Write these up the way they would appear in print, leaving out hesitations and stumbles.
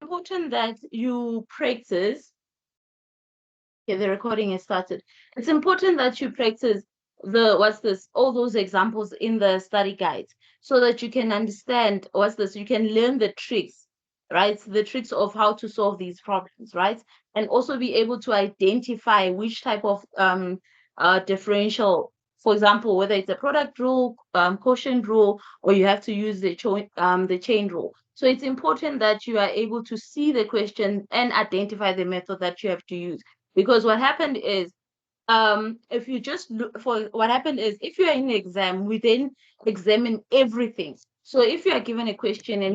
important that you practice. Okay, the recording has started. It's important that you practice all those examples in the study guide so that you can understand you can learn the tricks, right? The tricks of how to solve these problems, right? And also be able to identify which type of differential, for example, whether it's a product rule, quotient rule, or you have to use the chain rule. So it's important that you are able to see the question and identify the method that you have to use. Because what happened is, if you just look for what happened is, if you are in the exam, we then examine everything. So if you are given a question and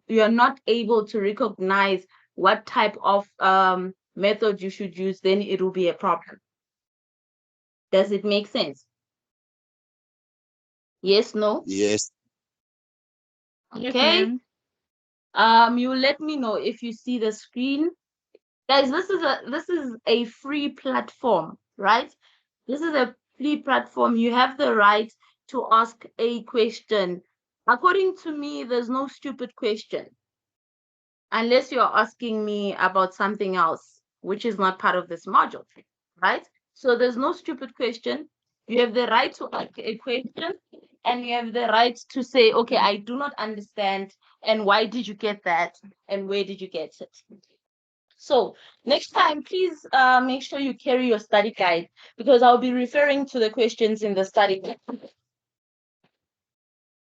you are not able to recognize what type of method you should use, then it will be a problem. Does it make sense? Yes, no? Yes. Okay. Yes, You let me know if you see the screen. Guys, this is a free platform, right? This is a free platform. You have the right to ask a question. According to me, there's no stupid question. Unless you're asking me about something else, which is not part of this module, right? So there's no stupid question. You have the right to ask a question, and you have the right to say, okay, I do not understand, and why did you get that, and where did you get it? So next time, please make sure you carry your study guide, because I'll be referring to the questions in the study guide.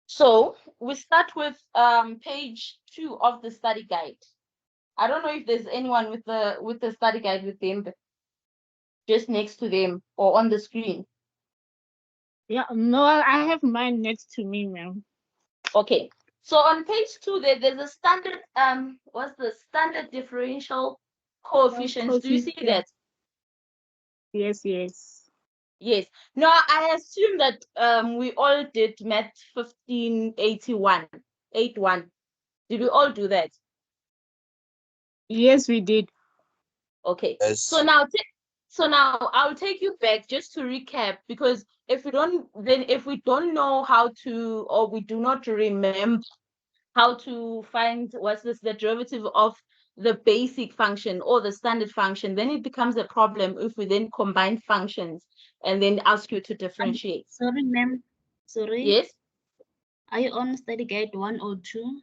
So we start with page 2 of the study guide. I don't know if there's anyone with the study guide with them, just next to them or on the screen. Yeah, no, I have mine next to me, ma'am. Okay. So on page 2, there's a standard what's the standard differential coefficients? Do you see that? Yes. Yes. No, I assume that we all did MAT 1581, 81. Did we all do that? Yes, we did. Okay. Yes. So now I'll take you back just to recap, because if we don't know how to, or we do not remember how to find the derivative of the basic function or the standard function, then it becomes a problem if we then combine functions and then ask you to differentiate. Sorry, ma'am. Sorry. Yes? Are you on study guide 1 or 2?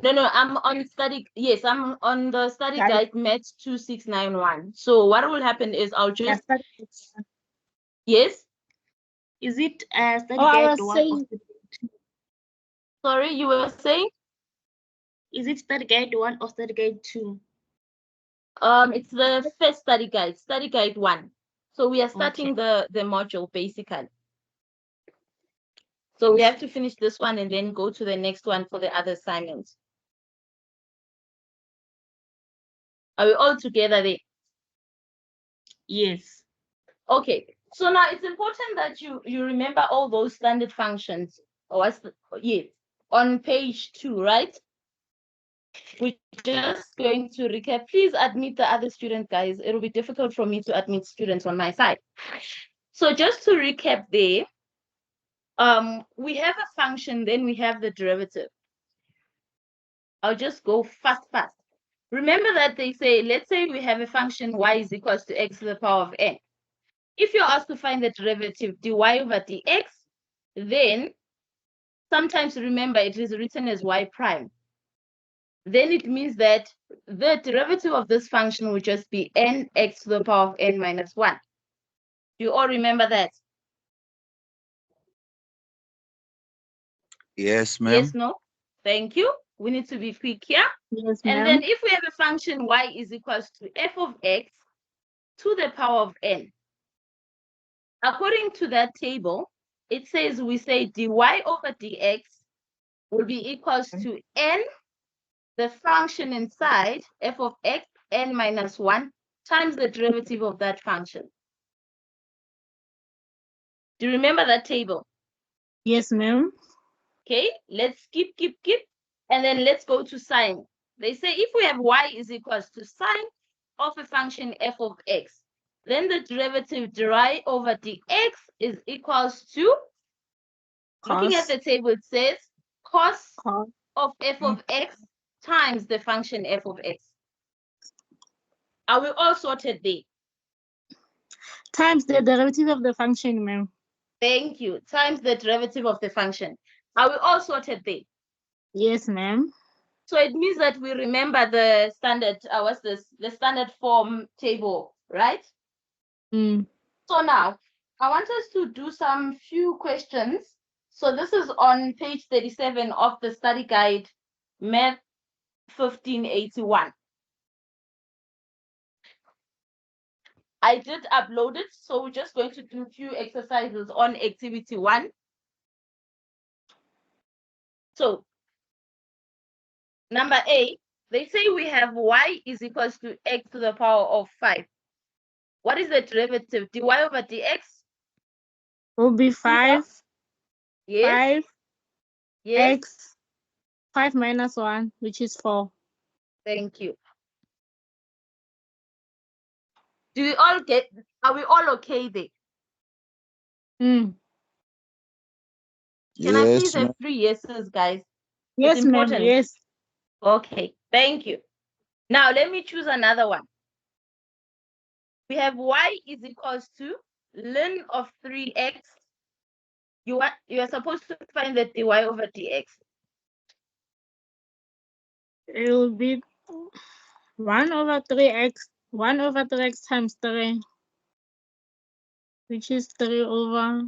No, I'm on the study guide MAT2691. So what will happen is I'll just yes. Is it study I guide was 1 saying, or study guide 2? Sorry, you were saying? Is it study guide 1 or study guide 2? It's the first study guide 1. So we are starting the module basically. So we have to finish this one and then go to the next one for the other assignments. Are we all together there? Yes. Okay. So now it's important that you remember all those standard functions. On page 2, right? We're just going to recap. Please admit the other student, guys. It'll be difficult for me to admit students on my side. So just to recap there, we have a function, then we have the derivative. I'll just go fast. Remember that they say, let's say we have a function y is equals to x to the power of n. If you're asked to find the derivative dy over dx, then sometimes remember it is written as y prime. Then it means that the derivative of this function will just be nx to the power of n minus 1. Do you all remember that? Yes, ma'am. Yes, no? Thank you. We need to be quick here. yes, And ma'am. then if we have a function y is equals to f of x to the power of n, according to that table, it says we say dy over dx will be equals to n, the function inside f of x, n minus 1, times the derivative of that function. Do you remember that table? Yes, ma'am. Okay, let's skip, and then let's go to sine. They say if we have y is equals to sine of a function f of x, then the derivative dy over dx is equals to, looking at the table, it says cos of f of x times the function f of x. Are we all sorted there? Times the derivative of the function, ma'am. Thank you. Times the derivative of the function. Are we all sorted there? Yes, ma'am. So it means that we remember the standard, what's this? The standard form table, right? Mm. So now I want us to do some few questions. So this is on page 37 of the study guide, Math 1581. I did upload it, so we're just going to do a few exercises on activity 1. So number A, they say we have y is equals to x to the power of 5. What is the derivative? dy over dx? Will be 5. Yes. 5 Yes. x 5 minus 1, which is 4. Thank you. Do we all get? Are we all okay there? Mm. Can I Yes, please have 3 yeses, guys? Yes, ma'am. important. Yes. Okay, thank you. Now let me choose another one. We have y is equals to ln of 3x. You are supposed to find the dy over dx. It will be 1 over 3x. 1 over 3x times 3, which is 3 over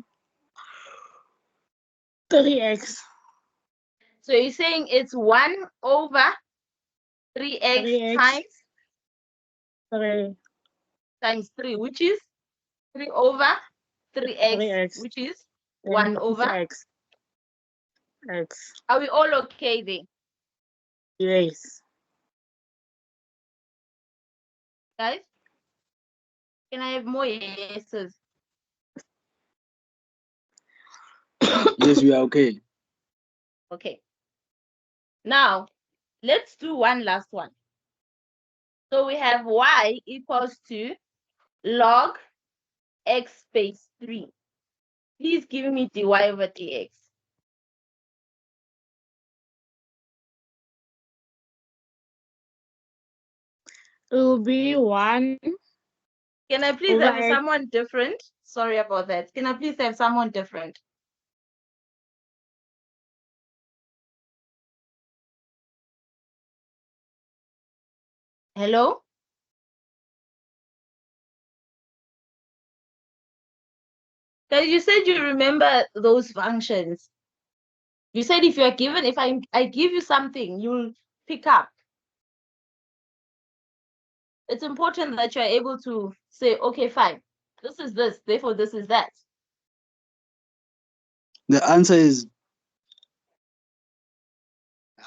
3x. So you're saying it's 1 over 3x 3x times 3 times 3, which is 3 over 3x, 3x. which is Then 1 it's over. x. X. Are we all okay there? Yes. Guys? Can I have more yeses? yes, we are okay. Okay. Now, let's do one last one. So we have y equals to log x space 3. Please give me dy over dx. It will be 1 Can I please over have x. someone different? Sorry about that. Can I please have someone different? Hello? Guys, you said you remember those functions. You said if you are given, if I give you something, you'll pick up. It's important that you are able to say, okay, fine, this is this, therefore this is that. The answer is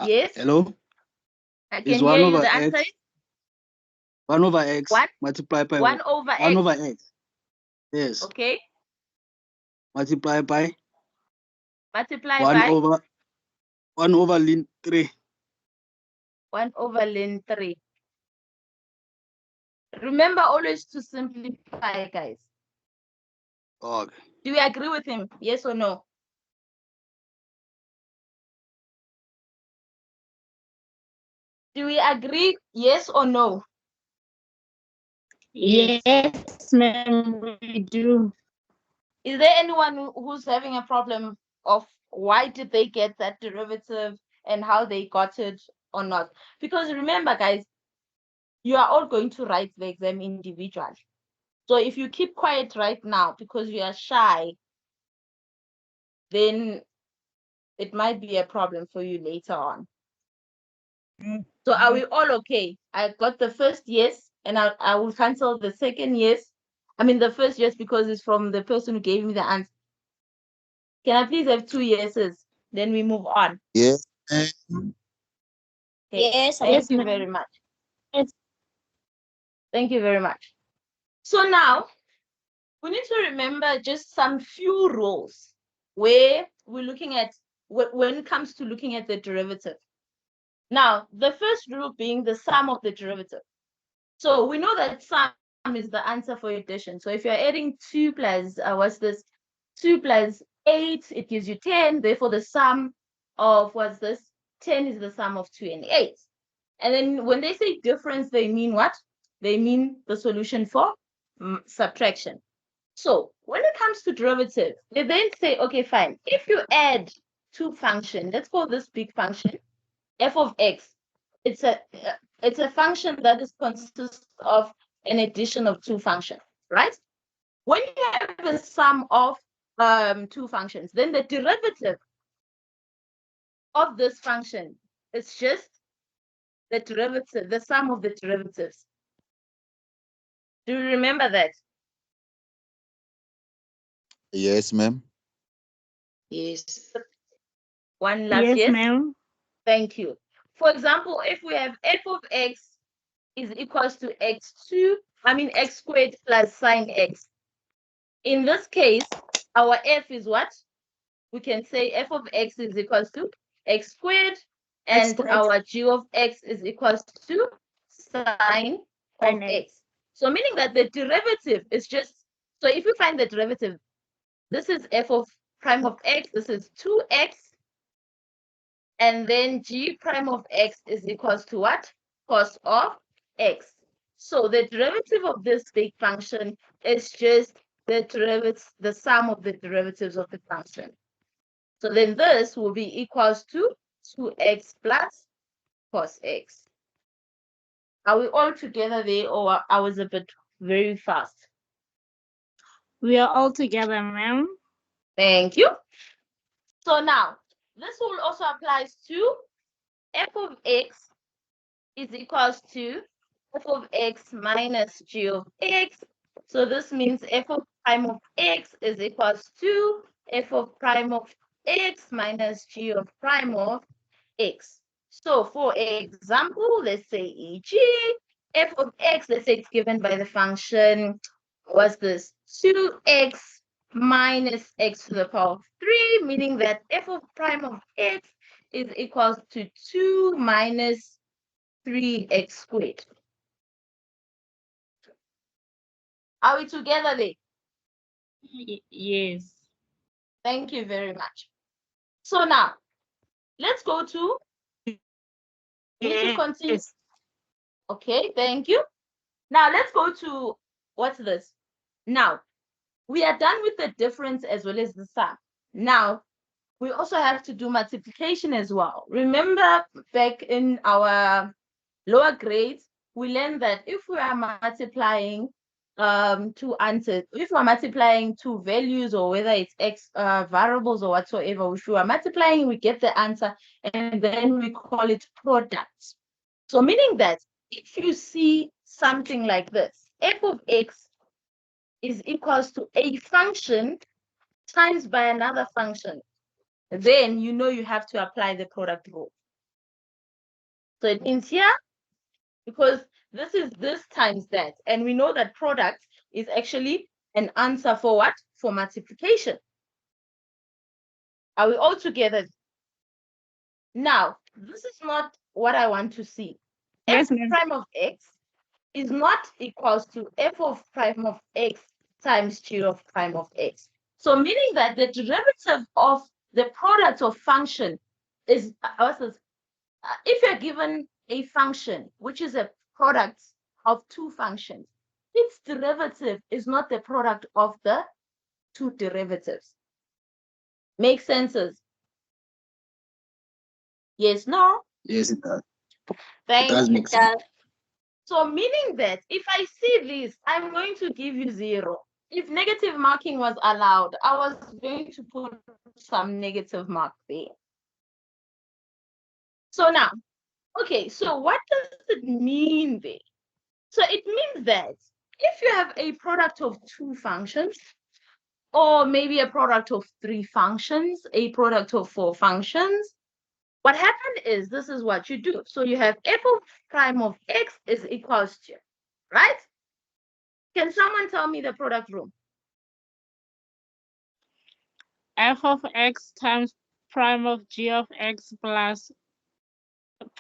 Yes, hello. I Is can 1 hear you. over The answer x. is 1 over x What? multiplied by 1 over 1 x. over x. Yes. Okay, Multiplied by multiply 1 by over 1 over ln 3. 1 over ln 3. Remember always to simplify, guys. Okay. Do you agree with him? Yes or no? Do we agree? Yes or no? Yes, ma'am, we do. Is there anyone who's having a problem of why did they get that derivative and how they got it or not? Because remember, guys, you are all going to write the exam individually. So if you keep quiet right now because you are shy, then it might be a problem for you later on. So are we all okay? I got the first yes, and I will cancel the second yes. I mean the first yes because it's from the person who gave me the answer. Can I please have 2 yeses? Then we move on. Yes. Okay. Yes, Thank Yes, you ma'am. very much. Yes. Thank you very much. So now we need to remember just some few rules where we're looking at when it comes to looking at the derivative. Now, the first rule being the sum of the derivative. So we know that sum is the answer for addition. So if you're adding 2 plus, what's this? 2 plus 8, it gives you 10. Therefore, the sum of, what's this? 10 is the sum of 2 and 8. And then when they say difference, they mean what? They mean the solution for subtraction. So when it comes to derivative, they then say, okay, fine. If you add two functions, let's call this big function, f of x. It's a function that is consists of an addition of two functions, right? When you have a sum of two functions, then the derivative of this function is just the derivative, the sum of the derivatives. Do you remember that? Yes, ma'am. Yes. One last Yes, yes. ma'am. Thank you. For example, if we have f of x is equals to x squared plus sine x. In this case, our f is what? We can say f of x is equals to x squared, and squared. our g of x is equals to sine of Sine x. x. So meaning that the derivative is just, so if you find the derivative, this is f of prime of x, this is 2x, and then g prime of x is equals to what? Cos of x. So the derivative of this big function is just the derivatives, the sum of the derivatives of the function. So then this will be equals to 2x plus cos x. Are we all together there, or I was a bit very fast? We are all together, ma'am. Thank you. So now, this will also apply to f of x is equals to f of x minus g of x. So this means f of prime of x is equals to f of prime of x minus g of prime of x. So for example, let's say e.g. f of x, let's say it's given by the function, what's this? 2x minus x to the power of 3, meaning that f of prime of x is equals to 2 minus 3x squared. Are we together there? Yes. Thank you very much. So now, let's go to, we need to continue. Yes. Okay, thank you. Now let's go to, what's this? Now, we are done with the difference as well as the sum. Now, we also have to do multiplication as well. Remember back in our lower grades, we learned that if we are multiplying two answers, if we're multiplying two values, or whether it's x variables or whatsoever, if we are multiplying, we get the answer, and then we call it product. So meaning that if you see something like this, f of x is equals to a function times by another function, then you know you have to apply the product rule. So it means here, because this is this times that, and we know that product is actually an answer for what? For multiplication. Are we all together? Now, this is not what I want to see. Yes, F ma'am. prime of x is not equals to f of prime of x times g of prime of x. So meaning that the derivative of the product of function is, if you're given a function which is a product of two functions, its derivative is not the product of the two derivatives. Make senses? Yes, no? Yes, it does. Thank does you. make sense. So meaning that if I see this, I'm going to give you 0. If negative marking was allowed, I was going to put some negative mark there. So now, okay, so what does it mean there? So it means that if you have a product of two functions, or maybe a product of 3 functions, a product of 4 functions, what happened is, this is what you do. So you have f of prime of x is equals to, right? Can someone tell me the product rule? F of x times prime of g of x plus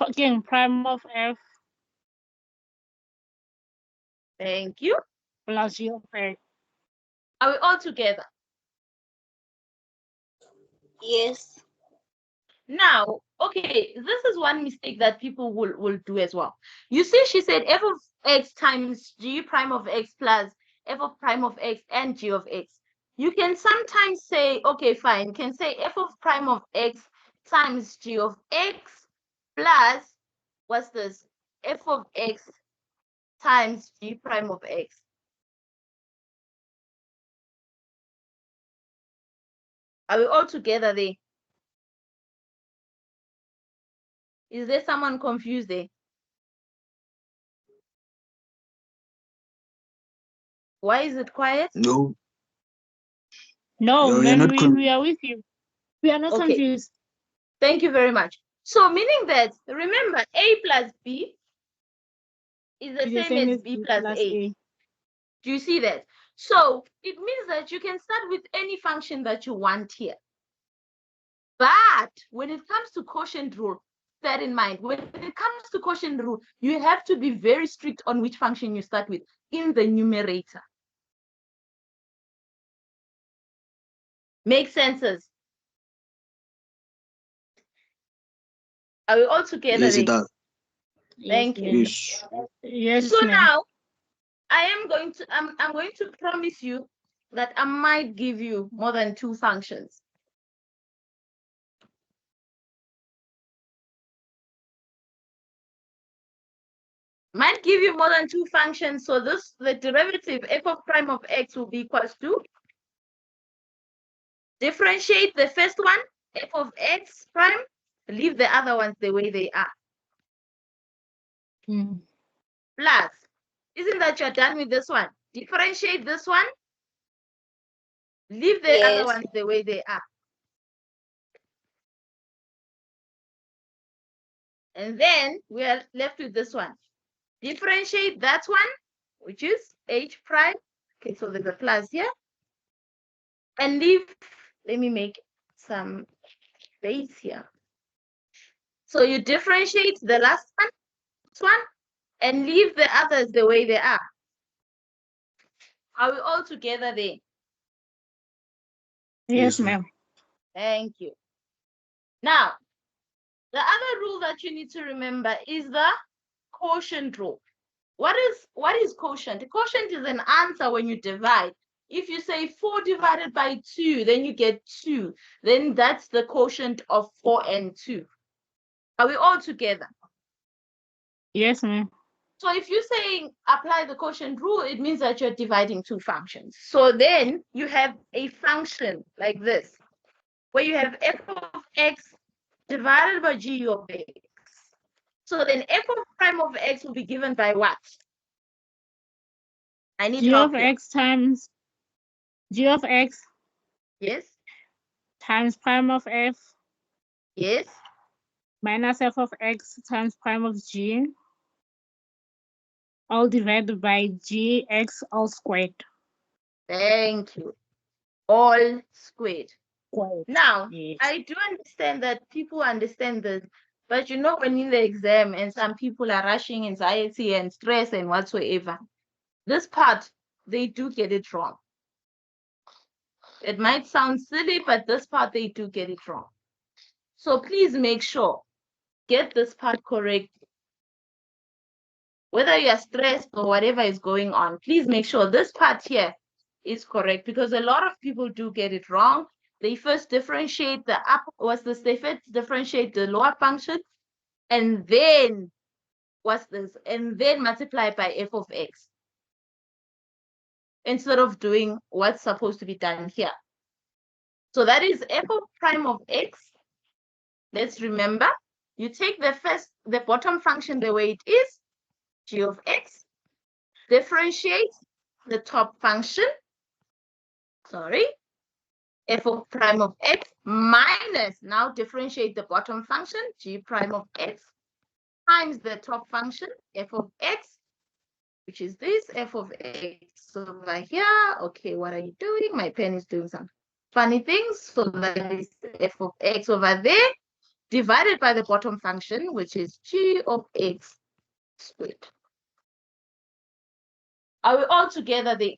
again prime of f Thank you. plus g of x. Are we all together? Yes. Now, okay, this is one mistake that people will do as well. You see, she said f of x times g prime of x plus f of prime of x and g of x. You can sometimes say, okay, fine, you can say f of prime of x times g of x plus, what's this? F of x times g prime of x. Are we all together there? Is there someone confused there? Why is it quiet? No. No, No, you're ma'am, not we are with you. We are not Okay. confused. Thank you very much. So meaning that, remember, a plus b is the It's same as b plus a. Do you see that? So it means that you can start with any function that you want here. But when it comes to quotient rule, bear in mind, when it comes to quotient rule, you have to be very strict on which function you start with in the numerator. Make senses? Are we all together? Yes, it there? does. Thank you. Yes. Yes, So ma'am. now I am going to I'm going to promise you that I might give you more than 2 functions. Might give you more than 2 functions. So this, the derivative f of prime of x will be equals to, differentiate the first one, f of x prime, leave the other ones the way they are. Mm. Plus, isn't that you're done with this one? Differentiate this one, leave the other ones the way they are. And then we are left with this one. Differentiate that one, which is h prime. Okay, so there's a plus here. And leave, let me make some space here. So you differentiate the last one, this one, and leave the others the way they are. Are we all together there? Yes, Yes, ma'am. ma'am. Thank you. Now, the other rule that you need to remember is the quotient rule. What is quotient? Quotient is an answer when you divide. If you say 4 divided by 2, then you get 2. Then that's the quotient of 4 and 2. Are we all together? Yes, ma'am. So if you're saying apply the quotient rule, it means that you're dividing 2 functions. So then you have a function like this, where you have f of x divided by g of x. So then f of prime of x will be given by what? I need G help of here. x times G of x Yes, times prime of f yes. minus f of x times prime of g, all divided by gx all squared. Thank you. All squared. Squared. Now, Yes. I do understand that people understand this, but you know, when in the exam and some people are rushing anxiety and stress and whatsoever, this part, they do get it wrong. It might sound silly, but this part, they do get it wrong. So please make sure, get this part correct. Whether you are stressed or whatever is going on, please make sure this part here is correct, because a lot of people do get it wrong. They first differentiate the they first differentiate the lower function, and then and then multiply by f of x, instead of doing what's supposed to be done here. So that is f of prime of x. Let's remember, you take the bottom function the way it is, g of x, differentiate the top function, f of prime of x, minus, now differentiate the bottom function, g prime of x, times the top function, f of x, which is this, f of x over here. Okay, what are you doing? My pen is doing some funny things. So that is f of x over there, divided by the bottom function, which is g of x squared. Are we all together there?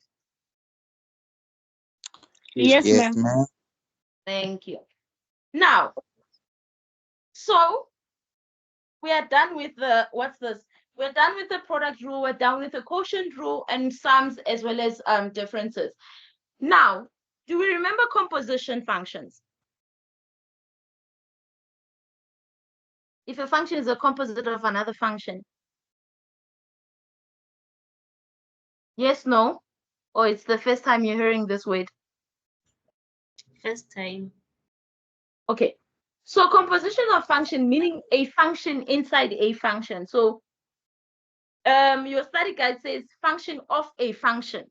Yes, Yes, ma'am. ma'am. Thank you. Now, So we are done with the, what's this? We're done with the product rule, we're done with the quotient rule and sums as well as differences. Now, do we remember composition functions? If a function is a composite of another function. Yes, no? Or it's the first time you're hearing this word? First time. Okay. So composition of function, meaning a function inside a function. So your study guide says function of a function,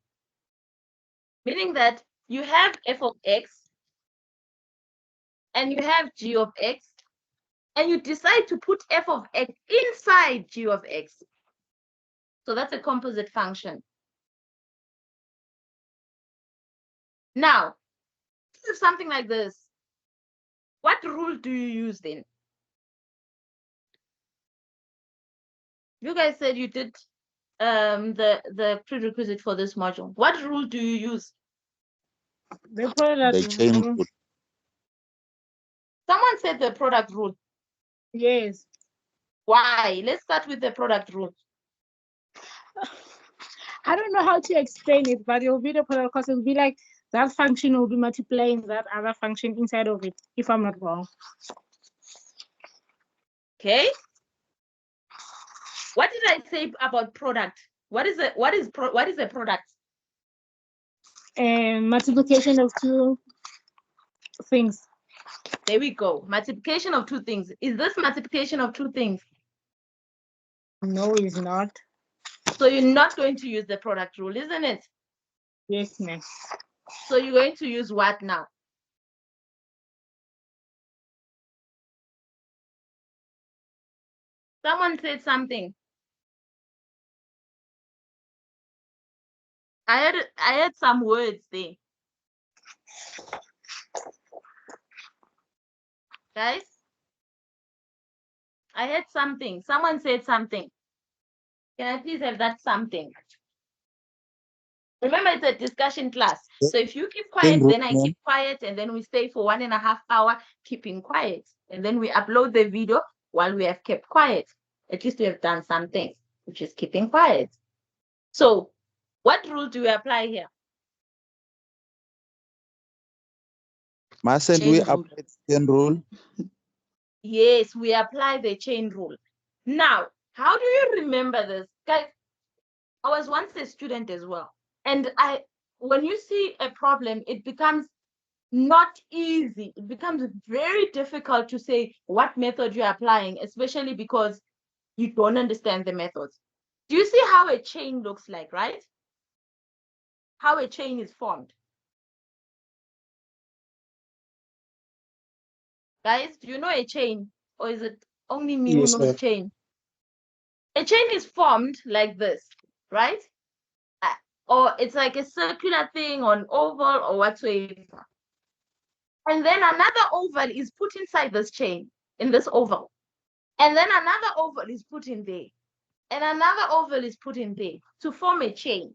meaning that you have f of x and you have g of x, and you decide to put f of x inside g of x. So that's a composite function. Now, if something like this, what rule do you use then? You guys said you did the prerequisite for this module. What rule do you use? The product The chain rule. rule. Someone said the product rule. Yes. Why? Let's start with the product rule. I don't know how to explain it, but it will be the product because it will be like that function will be multiplying that other function inside of it, if I'm not wrong. Okay. What did I say about product? What is a product? And multiplication of two things. There we go. Multiplication of two things. Is this multiplication of two things? No, it's not. So you're not going to use the product rule, isn't it? Yes, ma'am. So you're going to use what now? Someone said something. I had some words there. Guys, I had something. Someone said something. Can I please have that something? Remember, it's a discussion class. So if you keep quiet, then I keep quiet, and then we stay for 1.5 hours keeping quiet. And then we upload the video while we have kept quiet. At least we have done something, which is keeping quiet. So what rule do we apply here? Mustn't we apply the chain rule? Yes, we apply the chain rule. Now, how do you remember this? Guys, I was once a student as well. And when you see a problem, it becomes not easy. It becomes very difficult to say what method you're applying, especially because you don't understand the methods. Do you see how a chain looks like, right? How a chain is formed. Guys, do you know a chain? Or is it only me who knows chain? A chain is formed like this, right? Or it's like a circular thing or an oval or whatsoever. And then another oval is put inside this chain, in this oval. And then another oval is put in there. And another oval is put in there to form a chain.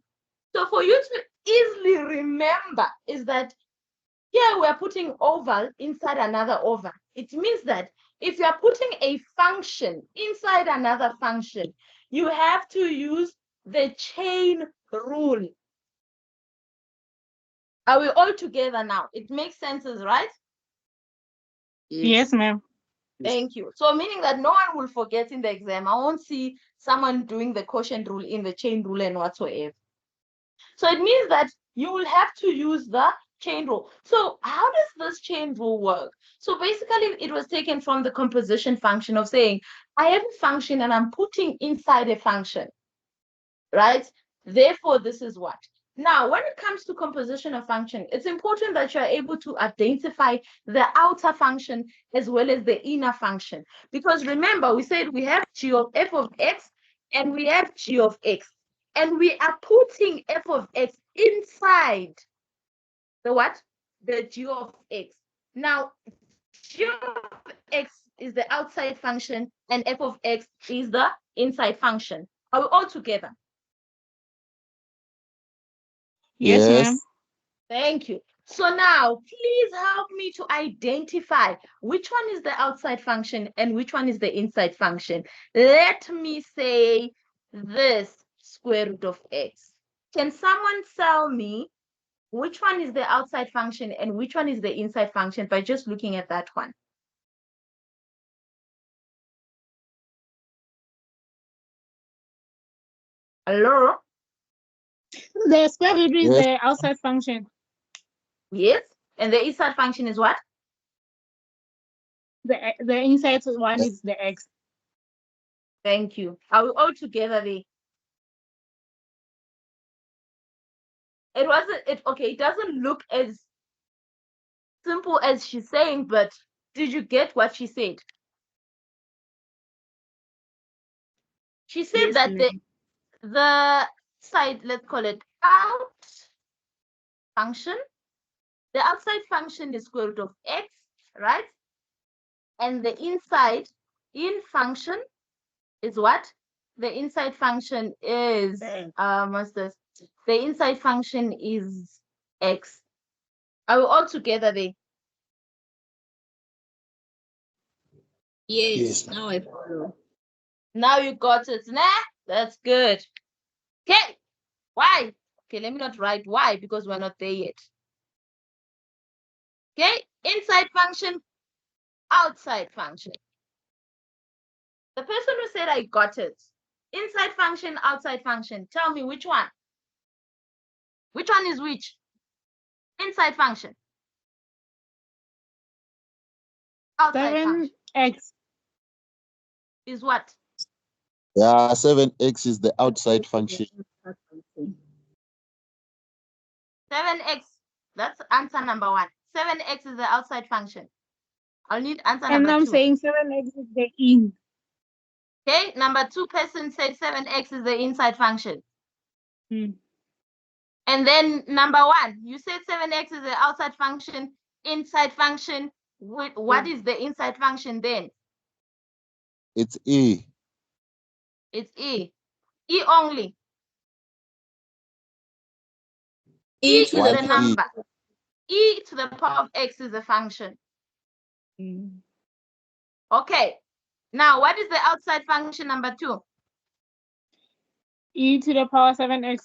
So for you to easily remember is that here we're putting oval inside another oval. It means that if you're putting a function inside another function, you have to use the chain rule. Are we all together now? It makes sense, right? Yes, ma'am. Thank you. So meaning that no one will forget in the exam. I won't see someone doing the quotient rule in the chain rule and whatsoever. So it means that you will have to use the chain rule. So how does this chain rule work? So basically it was taken from the composition function of saying, I have a function and I'm putting inside a function, right? Therefore, this is what. Now, when it comes to composition of function, it's important that you're able to identify the outer function as well as the inner function. Because remember, we said we have g of f of x and we have g of x. And we are putting f of x inside the what? The g of x. Now, g of x is the outside function and f of x is the inside function. Are we all together? Yes, ma'am. Thank you. So now, please help me to identify which one is the outside function and which one is the inside function. Let me say this square root of x. Can someone tell me which one is the outside function and which one is the inside function by just looking at that one? Hello? The square root is Yes. the outside function. Yes. And the inside function is what? The inside one is the x. Thank you. Are we all together there? It wasn't it okay, it doesn't look as simple as she's saying, but did you get what she said? She said Yes, that ma'am. the side, let's call it out function. The outside function is square root of x, right? And the inside in function is what? The inside function is what's this? The inside function is x. Are we all together there? Yes, Yes. now I follow. Now you got it. Nah, that's good. Okay, why? Okay, let me not write why because we're not there yet. Okay, inside function, outside function. The person who said I got it. Inside function, outside function. Tell me which one. Which one is which? Inside function. Outside function 7x. is what? Yeah, 7x is the outside function. 7x. That's answer number 1. 7x is the outside function. I'll need answer And number I'm 2. saying 7x is the in. Okay, number 2 person said 7x is the inside function. Hmm. And then number 1, you said 7x is the outside function, inside function. What is the inside function then? It's E. It's E. E only. E is Why the E? number. E to the power of x is a function. Okay. Now, what is the outside function number 2? E to the power 7x.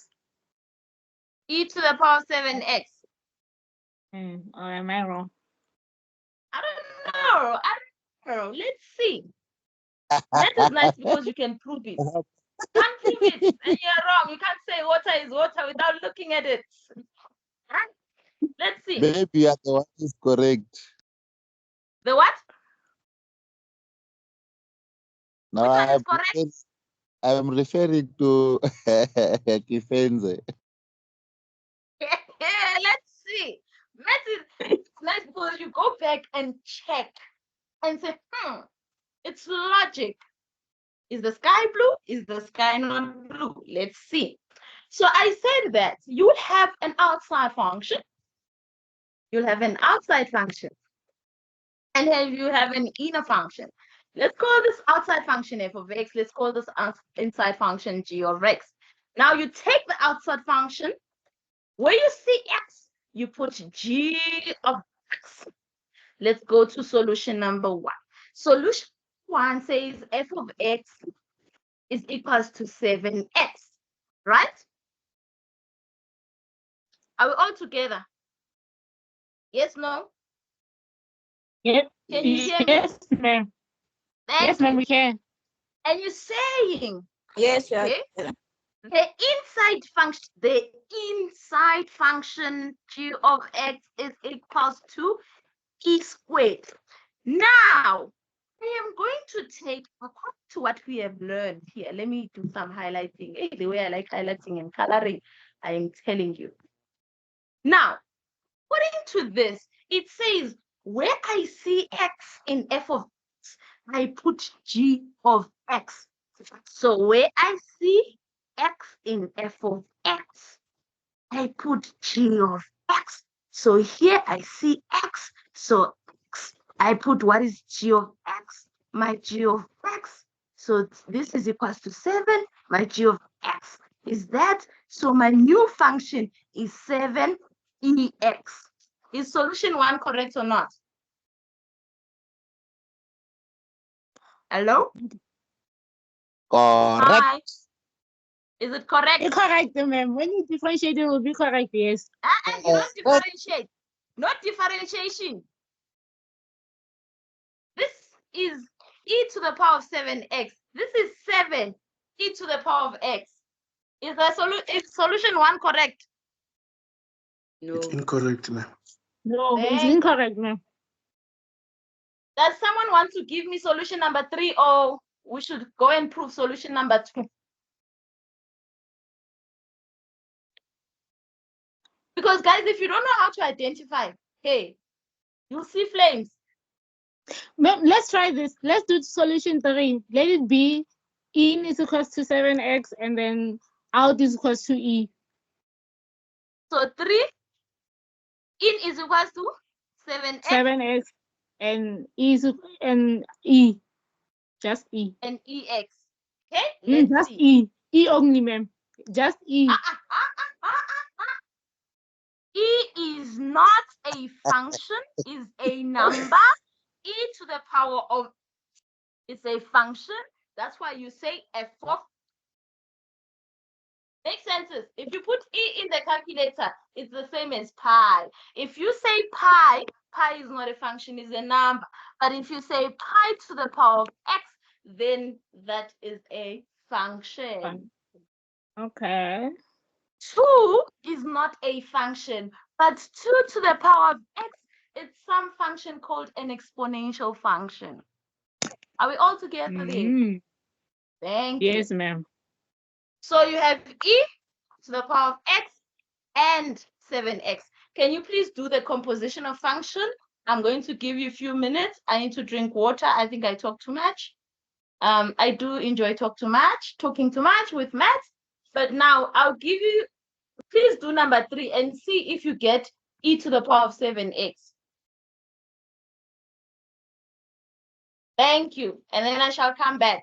E to the power of 7x. Or am I wrong? I don't know. I don't know. Let's see. That is nice because you can prove it. Can't prove it, and you're wrong. You can't say water is water without looking at it. Huh? Let's see. Maybe you are the one who's correct. The what? No, Which one is correct? I'm referring to Kifenze. Let's see. It's nice because you go back and check and say, it's logic. Is the sky blue? Is the sky not blue? Let's see. So I said that you will have an outside function. You'll have an outside function. And then you have an inner function. Let's call this outside function f of x. Let's call this inside function g of x. Now you take the outside function. Where you see x, you put g of x. Let's go to solution number 1. Solution 1 says f of x is equals to 7x, right? Are we all together? Yes, no? Yes. Can you hear me? Yes, ma'am. Yes, ma'am, we can. And you're saying, Yes, sir. okay, the inside function g of x is equals to e squared. Now, I am going to take according to what we have learned here. Let me do some highlighting. Hey, the way I like highlighting and coloring, I am telling you. Now, according to this, it says where I see x in f of x, I put g of x. So where I see x in f of x, I put g of x. So here I see x, so x, I put what is g of x? My g of x. So this is equals to 7, my g of x is that. So my new function is 7ex. Is solution 1 correct or not? Hello? Correct. Hi. Is it correct? You're correct, ma'am. When you differentiate, it will be correct, yes. You don't differentiate. Not differentiation. This is e to the power of 7x. This is 7 e to the power of x. Is solution 1 correct? It's incorrect, ma'am. No, it's Thank- incorrect, ma'am. Does someone want to give me solution number 3, or we should go and prove solution number 2? Because guys, if you don't know how to identify, hey, you'll see flames. Ma'am, let's try this. Let's do solution 3. Let it be in is equals to 7x and then out is equals to e. So 3 in is equals to 7x 7x and e is and e. Just e. and ex. Okay, let's Just see. e. E only, ma'am. Just e. E is not a function, is a number. E to the power of is a function. That's why you say f of. Makes sense. If you put e in the calculator, it's the same as pi. If you say pi, pi is not a function, it's a number. But if you say pi to the power of x, then that is a function. Okay. 2 is not a function, but 2 to the power of x, it's some function called an exponential function. Are we all together there? Thank you. Yes, ma'am. So you have e to the power of x and 7x. Can you please do the composition of function? I'm going to give you a few minutes. I need to drink water. I think I talk too much. I do enjoy talking too much with maths. But now I'll give you, please do number 3 and see if you get e to the power of 7x. Thank you. And then I shall come back.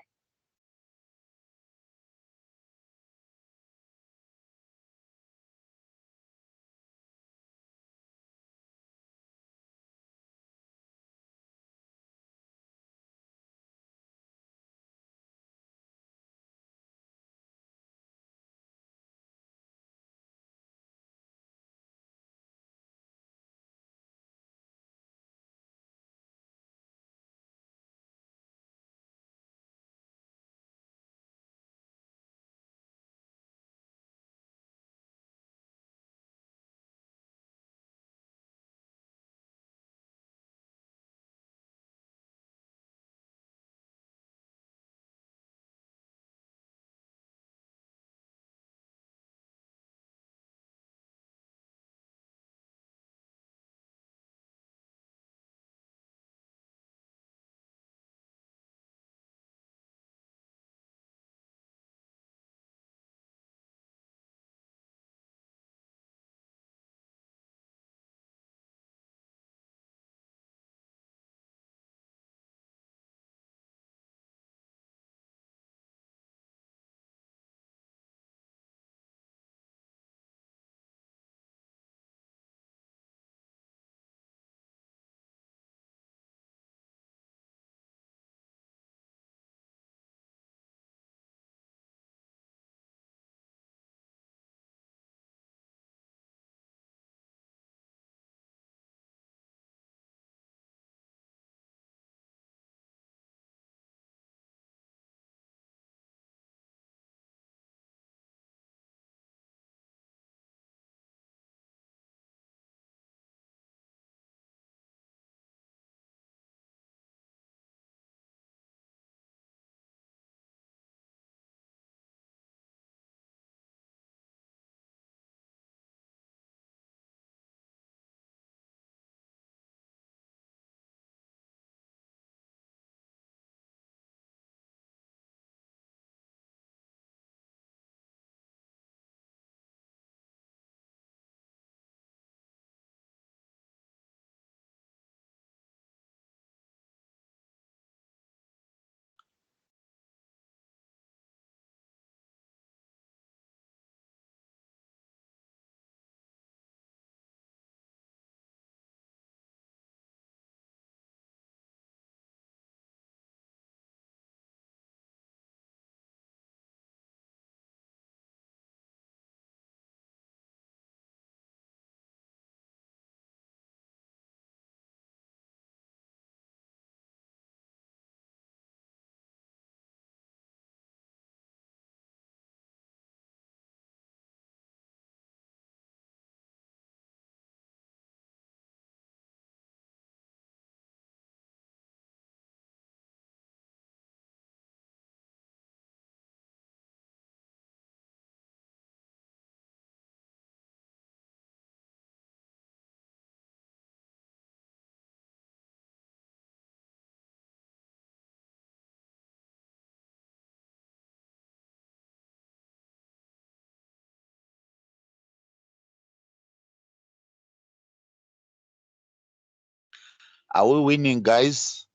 Are we winning, guys?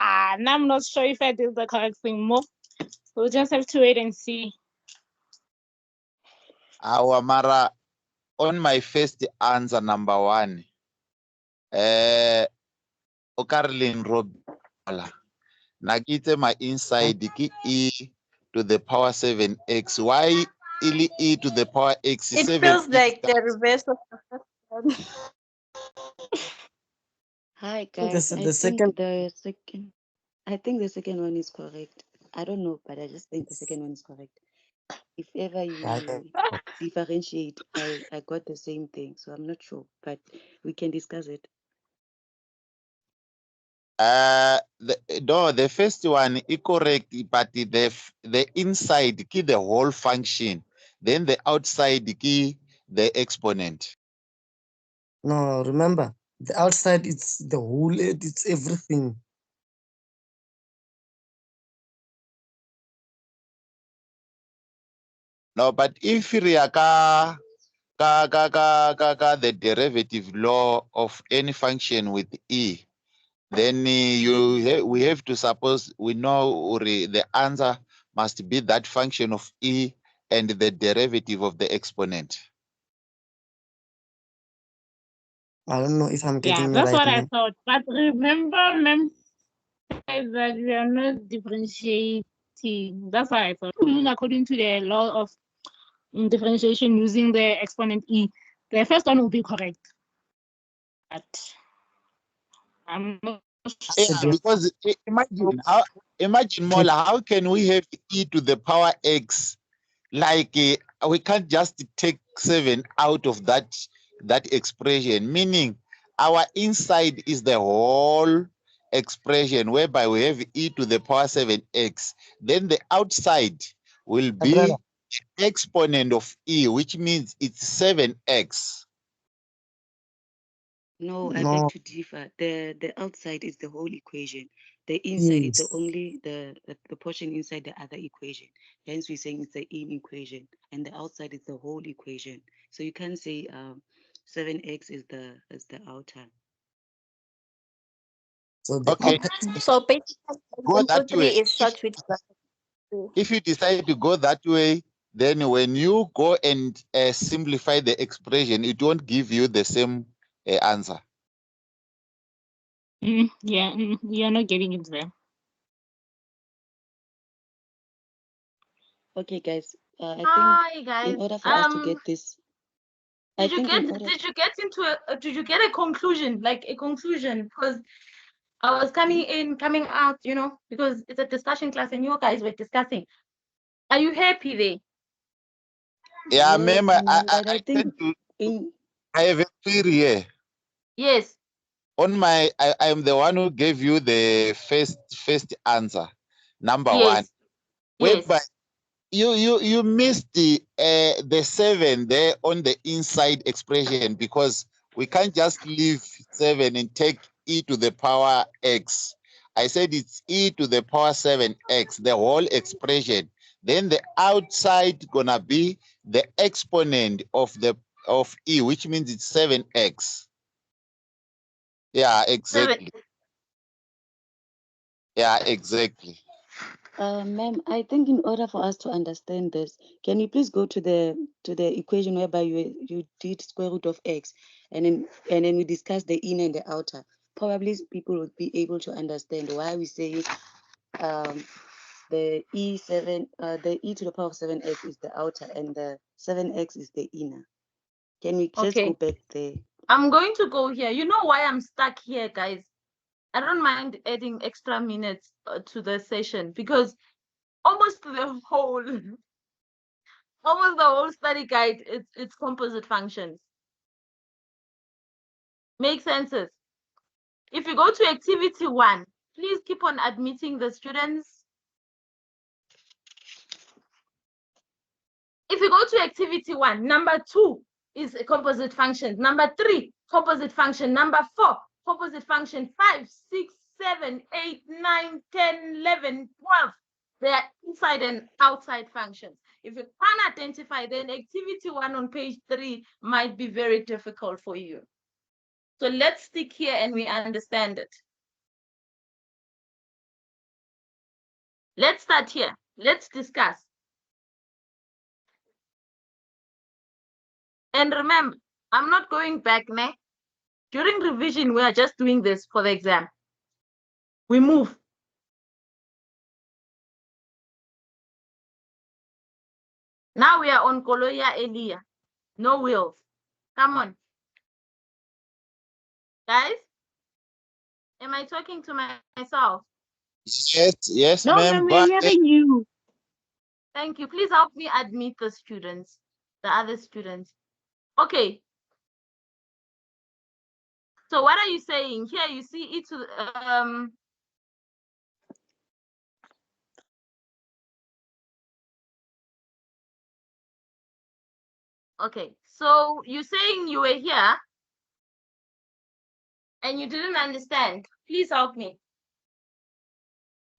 Now I'm not sure if I did the correct thing. More. We'll just have to wait and see. Our Mara, on my first answer, number 1. Okarlin Robala. Nakite my inside ki e to the power 7x. Why e to the power x? It 7 feels like the reverse of the first one. Hi So guys, the I think second, the second one is correct. I don't know, but I just think the second one is correct. If ever you differentiate, I got the same thing, so I'm not sure, but we can discuss it. The first one is correct, but the inside key the whole function, then the outside key the exponent. no, remember, the outside, it's the whole, it's everything. No, but if we are the derivative law of any function with e, then we have to suppose we know the answer must be that function of e and the derivative of the exponent. I don't know if I'm Yeah, getting it that's right, what I ma'am. thought. But remember, ma'am, said that we are not differentiating. That's what I thought. According to the law of differentiation using the exponent e, the first one will be correct. But I'm not Yeah, sure. because imagine Mola, how can we have e to the power x? Like we can't just take 7 out of that expression, meaning our inside is the whole expression whereby we have e to the power 7x. Then the outside will Umbrella. be exponent of e, which means it's 7x. No, I No, beg to differ. The outside is the whole equation. The inside is the yes. only the portion inside the other equation. Hence, we're saying it's the in equation, and the outside is the whole equation. So you can say 7x is the outer. So the Okay, So basically, go example that 3 way. is short with bracket 2. If you decide to go that way, then when you go and simplify the expression, it won't give you the same answer. Yeah, you're not getting it there. Okay, guys. I think Hi guys. in order for us to get this, I Did you think get in order did you get into did you get a conclusion, like a conclusion? Because I was coming in, coming out, because it's a discussion class and you guys were discussing. Are you happy there? Yeah, yes, ma'am, ma'am, but I I think tend to, in I have a query here. Yes. On my, I am the one who gave you the first answer, number 1, Yes. whereby Yes. you missed the 7 there on the inside expression, because we can't just leave 7 and take e to the power x. I said it's e to the power 7x, the whole expression. Then the outside gonna be the exponent of e, which means it's 7x. Yeah, exactly. Yeah, exactly. ma'am, I think in order for us to understand this, can you please go to the equation whereby you did square root of x, and then we discuss the inner and the outer. Probably people would be able to understand why we say the the e to the power of 7x is the outer and the 7x is the inner. Can we just go Okay. back there? I'm going to go here. You know why I'm stuck here, guys? I don't mind adding extra minutes to the session, because almost the whole study guide, it's composite functions. Make senses. If you go to activity 1, please keep on admitting the students. If you go to activity 1, number 2 is a composite function. Number 3, composite function. Number 4, composite function. 5, 6, 7, 8, 9, 10, 11, 12. They are inside and outside functions. If you can't identify, then activity 1 on page 3 might be very difficult for you. So let's stick here and we understand it. Let's start here. Let's discuss. And remember, I'm not going back, ne? During revision, we are just doing this for the exam. We move. Now we are on Koloya Elia. No wheels. Come on. Guys, am I talking to myself? Yes, No, ma'am. ma'am, Go we're ahead. hearing you. Thank you. Please help me admit the students, the other students. Okay. So what are you saying? Here you see it. Okay. So you're saying you were here and you didn't understand. Please help me.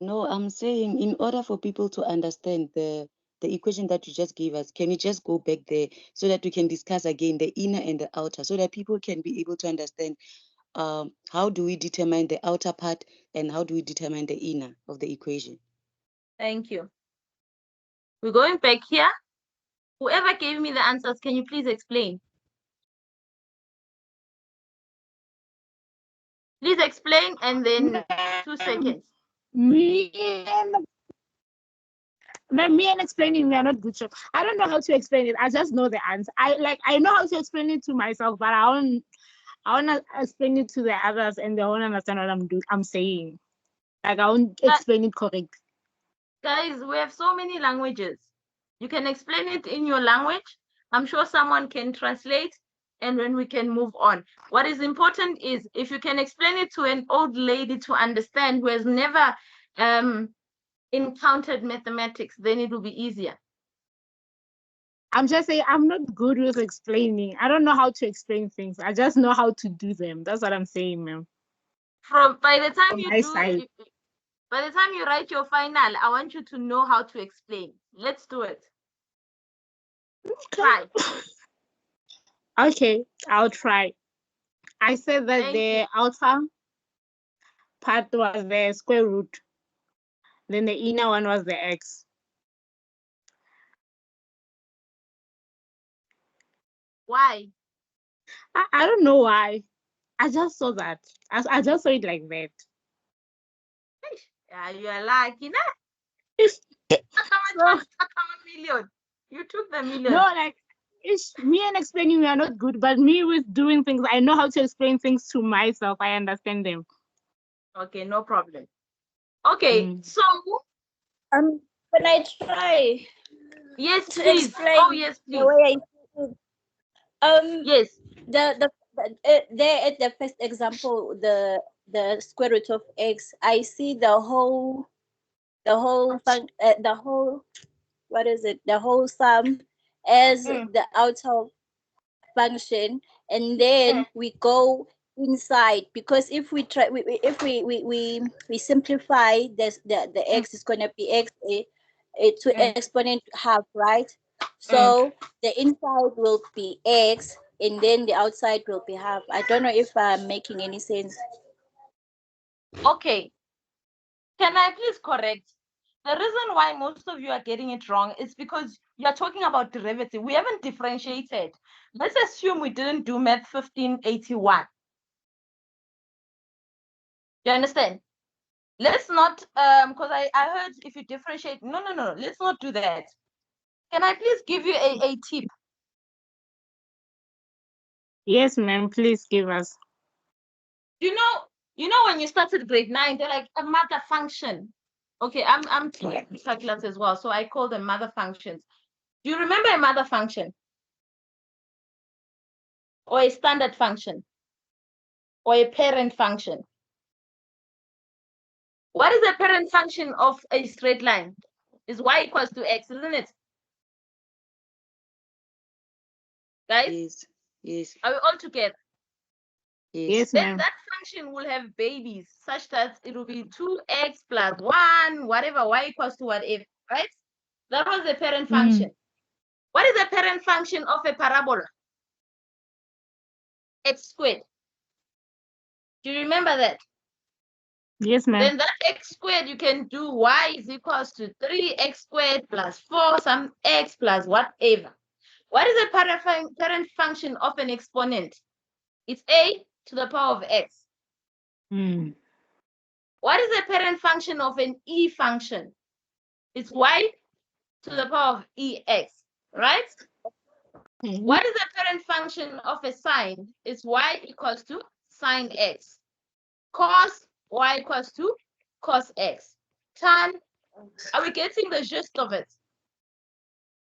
No, I'm saying in order for people to understand the equation that you just gave us, can you just go back there so that we can discuss again the inner and the outer so that people can be able to understand how do we determine the outer part and how do we determine the inner of the equation? Thank you. We're going back here. Whoever gave me the answers, can you please explain? Please explain and then 2 seconds. Me and explaining, we are not good. I don't know how to explain it. I just know the answer. I know how to explain it to myself, but I want to explain it to the others and they won't understand what I'm saying. Like I won't explain it correctly. Guys, we have so many languages. You can explain it in your language. I'm sure someone can translate and then we can move on. What is important is if you can explain it to an old lady to understand who has never encountered mathematics, then it will be easier. I'm just saying I'm not good with explaining. I don't know how to explain things. I just know how to do them. That's what I'm saying, ma'am. By the time by the time you write your final, I want you to know how to explain. Let's do it. Try. Okay, I'll try. I said that the outer part was the square root. Then the inner one was the x. Why? I don't know why. I just saw that. I just saw it like that. Yeah, you are lucky, nah? Million. You took the million. No, like it's me and explaining we are not good, but me with doing things, I know how to explain things to myself. I understand them. Okay, no problem. Okay, so can I try? Yes, to please. explain Oh, yes, please. the way I see it. Yes. There at the first example, the square root of x, I see the whole what is it? The whole sum as the outer function, and then we go inside, because if we try if we simplify this, the x is going to be x to exponent half, right? So the inside will be x and then the outside will be half. I don't know if I'm making any sense. Okay, can I please correct? The reason why most of you are getting it wrong is because you're talking about derivative. We haven't differentiated. Let's assume we didn't do math 1581. You understand? Let's not, because I heard if you differentiate, no, let's not do that. Can I please give you a tip? Yes, ma'am, please give us. You know when you started grade 9, they're like a mother function. Okay, I'm calculus as well, so I call them mother functions. Do you remember a mother function? Or a standard function? Or a parent function? What is the parent function of a straight line? Is y equals to x, isn't it? Guys? Yes. Are we all together? Yes, Then ma'am. that function will have babies such that it will be 2x plus 1, whatever, y equals to whatever, right? That was the parent function. What is the parent function of a parabola? X squared. Do you remember that? Yes, ma'am. Then that x squared, you can do y is equals to 3x squared plus 4 some x plus whatever. What is the parent function of an exponent? It's a to the power of x. What is the parent function of an e function? It's y to the power of ex, right? What is the parent function of a sine? It's y equals to sine x. Cos y equals to cos x. Tan, are we getting the gist of it?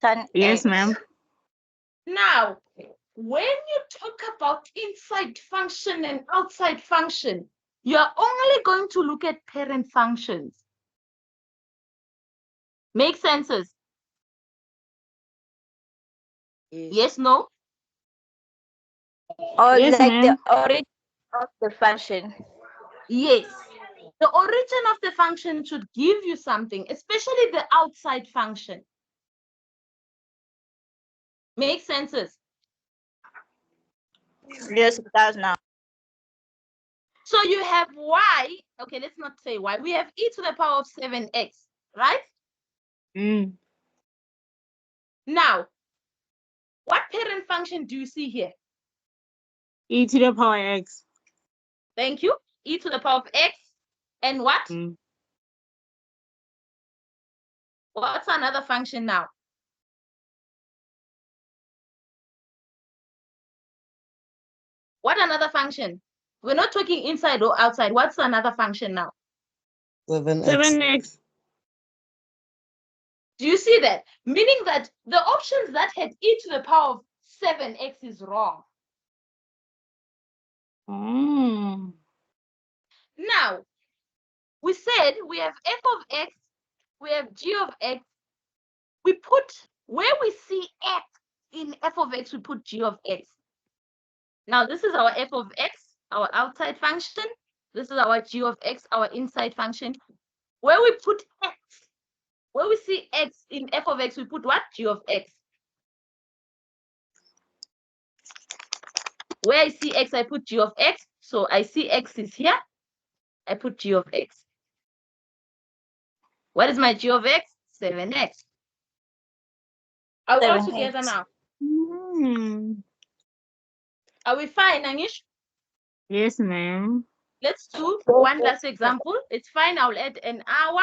Tan Yes, X. ma'am. Now, when you talk about inside function and outside function, you are only going to look at parent functions. Make senses? Yes, no? Or Yes, like the ma'am. origin of the function. Yes. The origin of the function should give you something, especially the outside function. Make senses? Yes, it does now. So you have y, okay, let's not say y. We have e to the power of 7x, right? Now, what parent function do you see here? E to the power x. Thank you. E to the power of x. And what? What's another function now? What another function? We're not talking inside or outside. What's another function now? 7x. 7x. Do you see that? Meaning that the options that had e to the power of 7x is wrong. Now, we said we have f of x, we have g of x. We put, where we see x in f of x, we put g of x. Now, this is our f of x, our outside function. This is our g of x, our inside function. Where we put x, where we see x in f of x, we put what? G of x. Where I see x, I put g of x. So I see x is here. I put g of x. What is my g of x? 7x. Are we all 7x. together now? Are we fine, Anish? Yes, ma'am. Let's do one last example. It's fine. I'll add an hour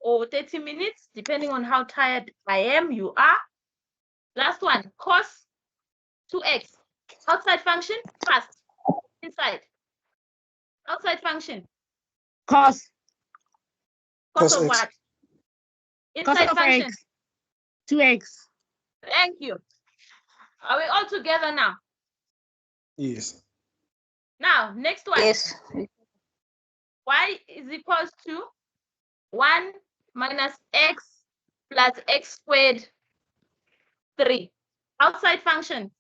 or 30 minutes, depending on how tired I am, you are. Last one, cos 2x. Outside function, fast. Inside. Outside function. Cos. Cos Cos of x. what? Cos Inside of function. x. 2x. Thank you. Are we all together now? Yes. Now, next one. Yes. Y is equals to 1 minus x plus x squared 3. Outside function.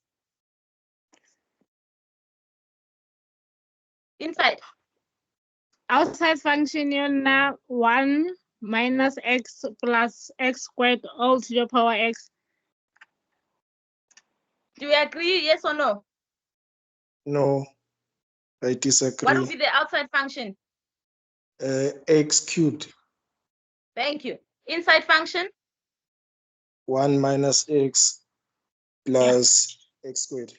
Inside. Outside function, you're now 1 minus x plus x squared all to the power x. Do you agree? Yes or no? No, I What disagree. would be the outside function? X cubed. Thank you. Inside function? 1 minus x plus x squared.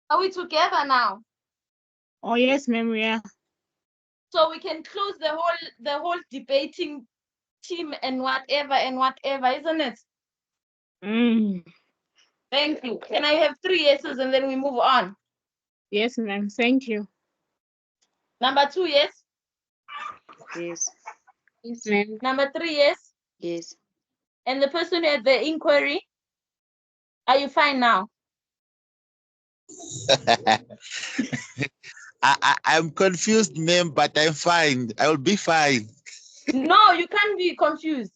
Are we together now? Oh, yes, ma'am, we are. So we can close the whole debating team and whatever, isn't it? Thank you. Can I have 3 yeses and then we move on? Yes, ma'am. Thank you. Number 2, yes? Yes. Yes, ma'am. Number 3, yes? Yes. And the person who had the inquiry, are you fine now? I'm confused, ma'am, but I'm fine. I will be fine. No, you can't be confused.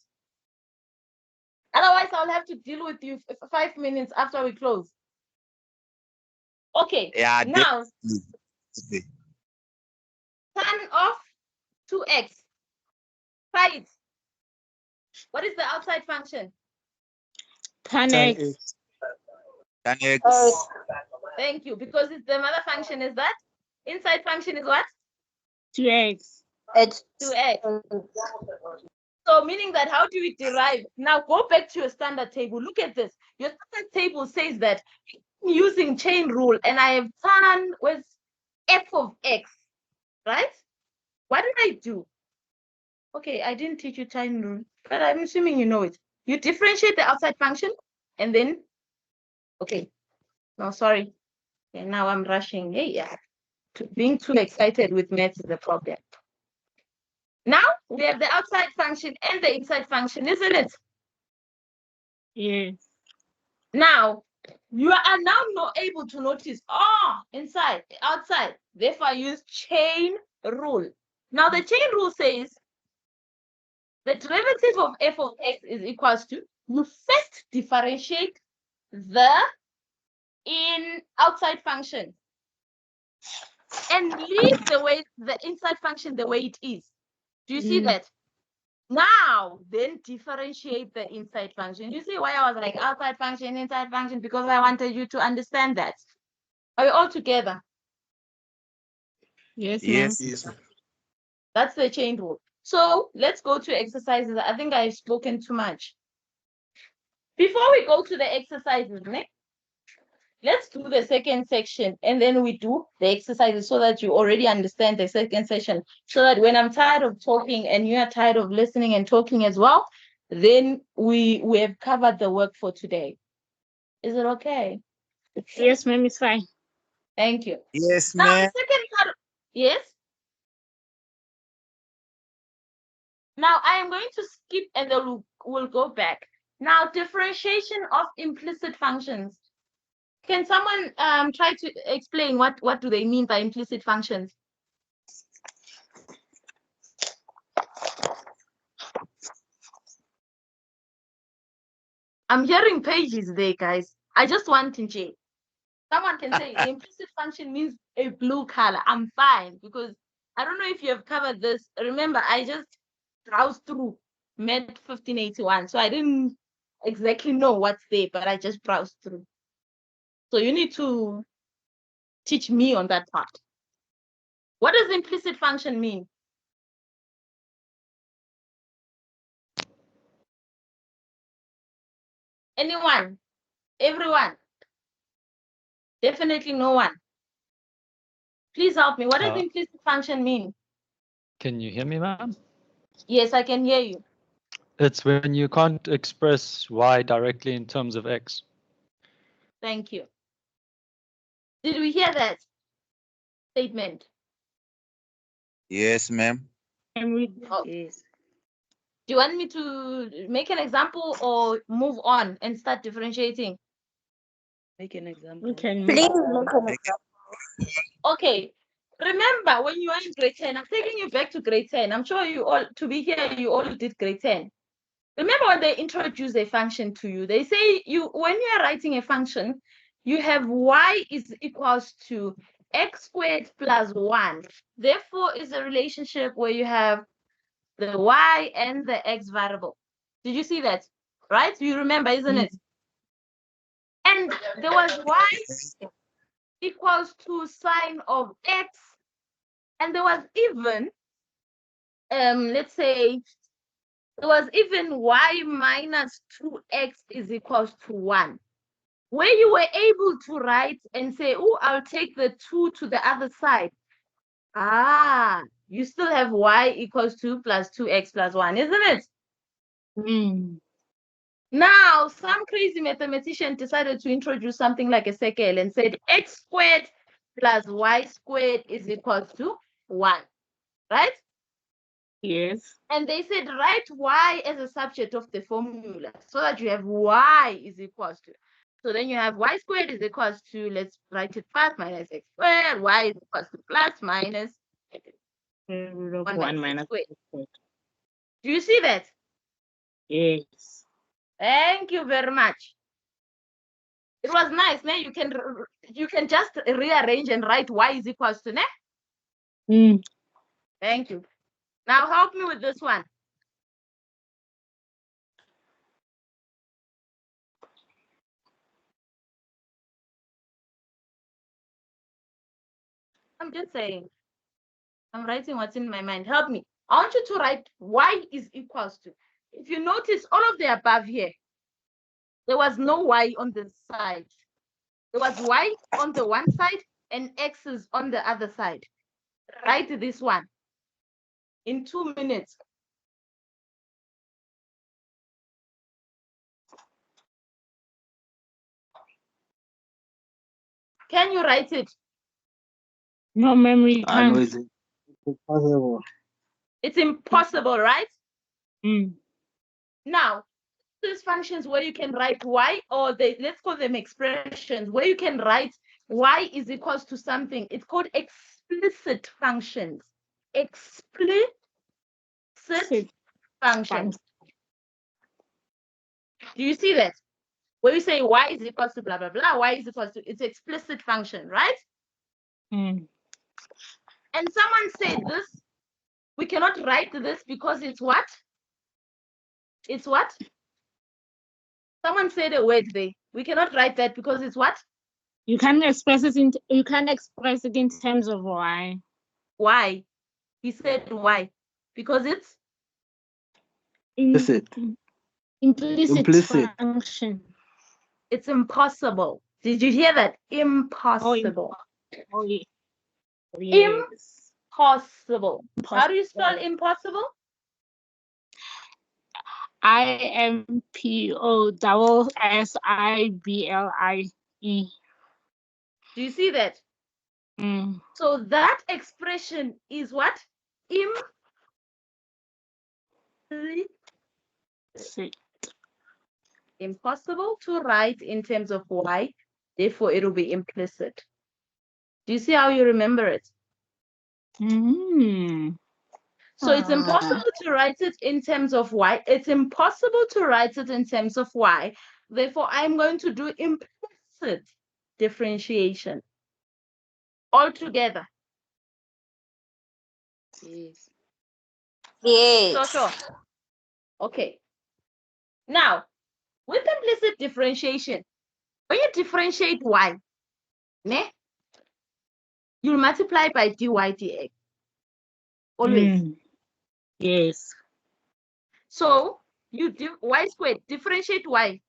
Otherwise, I'll have to deal with you 5 minutes after we close. Okay. Yeah. Now, definitely. tan of 2x. Try it. What is the outside function? Tan Tan x. x. Tan X. Thank you. Because it's the mother function is that. Inside function is what? 2x. It's 2x. So meaning that how do we derive? Now go back to your standard table. Look at this. Your standard table says that using chain rule, and I have done with f of x, right? What did I do? Okay, I didn't teach you chain rule, but I'm assuming you know it. You differentiate the outside function, and then, okay. No, sorry. Okay, now I'm rushing. Hey, yeah. Being too excited with maths is a problem. Now we have the outside function and the inside function, isn't it? Yes. Now you are now not able to notice, inside, outside. Therefore, I use chain rule. Now the chain rule says the derivative of f of x is equals to, you first differentiate the outside function and leave the inside function the way it is. Do you see that? Now, then differentiate the inside function. You see why I was like outside function, inside function? Because I wanted you to understand that. Are we all together? Yes, ma'am. Yes. That's the chain rule. So let's go to exercises. I think I've spoken too much. Before we go to the exercises, let's do the second section and then we do the exercises so that you already understand the second session. So that when I'm tired of talking and you are tired of listening and talking as well, then we have covered the work for today. Is it okay? Yes, ma'am, it's fine. Thank you. Yes, Now, ma'am. the second part, yes? Now, I am going to skip and then we'll go back. Now, differentiation of implicit functions. Can someone try to explain what do they mean by implicit functions? I'm hearing pages there, guys. I just want to J. Someone can say the implicit function means a blue color. I'm fine because I don't know if you have covered this. Remember, I just browsed through MAT2691, so I didn't exactly know what's there, but I just browsed through. So you need to teach me on that part. What does implicit function mean? Anyone? Everyone? Definitely no one. Please help me. What does implicit function mean? Can you hear me, ma'am? Yes, I can hear you. It's when you can't express y directly in terms of x. Thank you. Did we hear that statement? Yes, ma'am. Yes. Do you want me to make an example or move on and start differentiating? Make an example. We can please move. look at it. Okay. Remember when you are in grade 10, I'm taking you back to grade 10. I'm sure you all, to be here, you all did grade 10. Remember when they introduce a function to you, they say when you are writing a function, you have y is equals to x squared plus 1. Therefore, is a relationship where you have the y and the x variable. Did you see that? Right? You remember, isn't it? And there was y equals to sine of x. And there was even, let's say, there was even y minus 2x is equals to 1. Where you were able to write and say, oh, I'll take the 2 to the other side. You still have y equals 2 plus 2x plus 1, isn't it? Now, some crazy mathematician decided to introduce something like a circle and said x squared plus y squared is equals to 1, right? Yes. And they said write y as a subject of the formula so that you have y is equals to. So then you have y squared is equals to, let's write it plus minus x squared, y is equals to plus minus 1 minus squared. x squared. Do you see that? Yes. Thank you very much. It was nice. Now you can just rearrange and write y is equals to ne? Thank you. Now help me with this one. I'm just saying. I'm writing what's in my mind. Help me. I want you to write y is equals to. If you notice all of the above here, there was no y on this side. There was y on the one side and x is on the other side. Write this one in 2 minutes. Can you write it? No memory I know can't. it's impossible. It's impossible, right? Mm. Now, these functions where you can write y, or let's call them expressions, where you can write y is equals to something. It's called explicit functions. Explicit functions. Do you see that? Where you say y is equals to blah, blah, blah, y is equals to, it's explicit function, right? Mm. And someone said this, we cannot write this because it's what? It's what? Someone said a word there. We cannot write that because it's what? You can't express it in terms of y. Why? He said why? Because it's Implicit. Implicit function. it's impossible. Did you hear that? Impossible. Oh, yeah. Yes. Impossible. How do you spell impossible? IMPOSSIBLIE. Do you see that? Mm. So that expression is what? Impossible to write in terms of y, therefore it will be implicit. Do you see how you remember it? Mm. So it's impossible to write it in terms of y. It's impossible to write it in terms of y. Therefore, I'm going to do implicit differentiation altogether. Yes. Yes. Sure. Okay. Now, with implicit differentiation, when you differentiate y, you'll multiply by dy dx. Always. Mm. Yes. So you do y squared, differentiate y.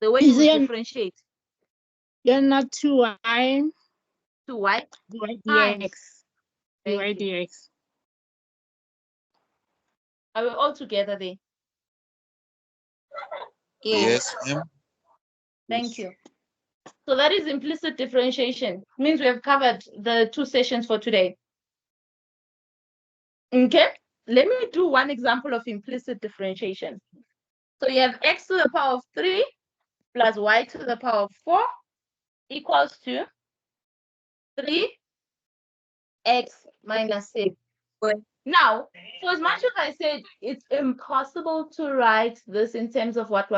The way you differentiate. You're not 2y. To y Dy times. dx. Dy dx. Are we all together there? Yes, ma'am. Thank you. So that is implicit differentiation. Means we have covered the 2 sessions for today. Okay, let me do one example of implicit differentiation. So you have x to the power of 3 plus y to the power of 4 equals to 3x minus 6. Now, for as much as I said it's impossible to write this in terms of what,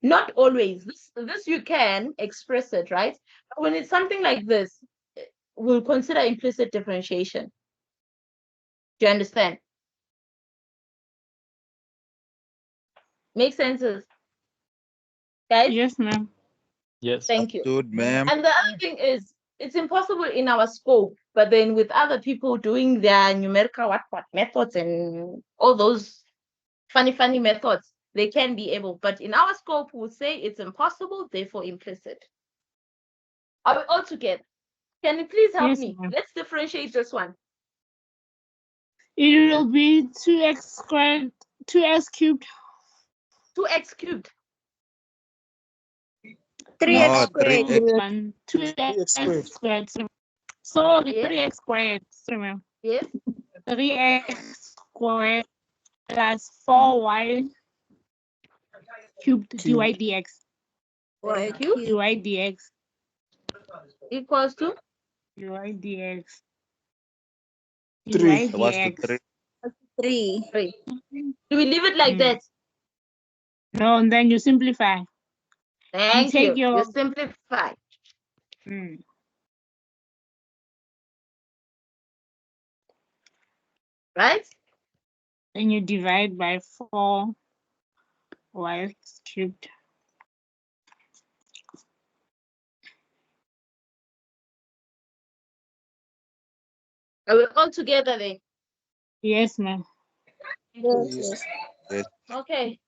not always. This you can express it, right? But when it's something like this, we'll consider implicit differentiation. Do you understand? Make sense, guys? Yes, ma'am. Yes. Thank you. Good, ma'am. And the other thing is, it's impossible in our scope, but then with other people doing their numerical what methods and all those funny methods, they can be able. But in our scope, we'll say it's impossible, therefore implicit. Are we all together? Can you please help me? Let's differentiate this one. It will be 2x squared, 2x cubed. 2x cubed. 3x squared. 2x squared. Sorry, Yes. 3x squared. Sorry, Yes. 3x squared plus 4y cubed dy dx. Y Cubed dy dx. equals to dy dx. 3. dy Was to dx. 3. 3. Do we leave it like that? No, and then you simplify. Thank take you. your- You simplify. Right? Then you divide by 4y cubed. Are we all together then? Yes, ma'am. Yes. Okay.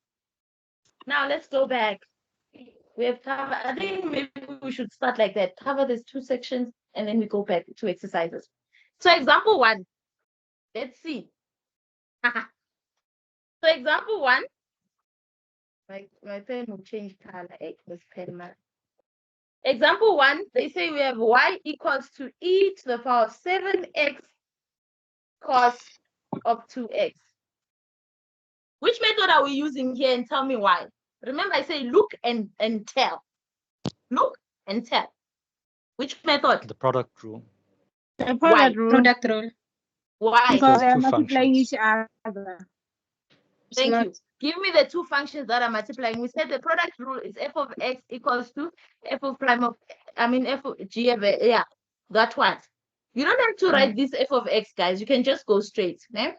Now let's go back. We have covered, I think maybe we should start like that. Cover these two sections and then we go back to exercises. So example 1. Let's see. So example 1. My pen will change color. This pen, man. Example 1, they say we have y equals to e to the power of 7x cos of 2x. Which method are we using here and tell me why? Remember, I say look and tell. Look and tell. Which method? The product rule. The Why? Product rule. Why? Because they are Two multiplying functions. each other. Thank not- you. Give me the two functions that are multiplying. We said the product rule is f of x equals to f of prime of, f of g of a, yeah, that one. You don't have to write this f of x, guys. You can just go straight. Eh?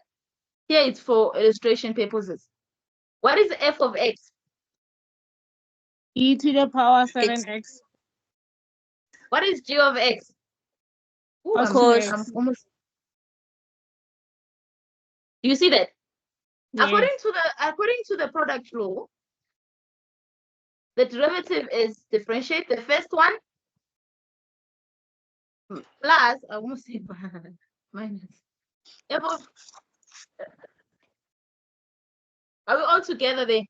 Here it's for illustration purposes. What is f of x? E to the power 7x. What is g of x? Ooh, Cos I'm 2x. almost. You see that? Yes. According to the product rule, the derivative is differentiate the first one plus, I almost say minus. F of, are we all together there?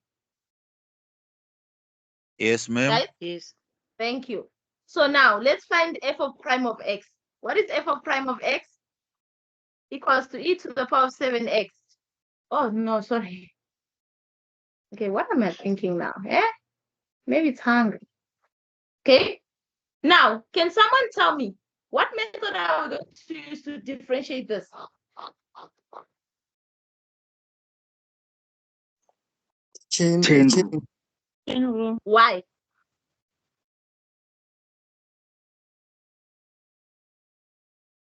Yes, ma'am. Guys? Yes. Thank you. So now let's find f of prime of x. What is f of prime of x? Equals to e to the power of 7x. Oh no, sorry. Okay, what am I thinking now? Maybe it's hungry. Okay. Now, can someone tell me what method are we going to use to differentiate this? Chain. Chain rule. Why?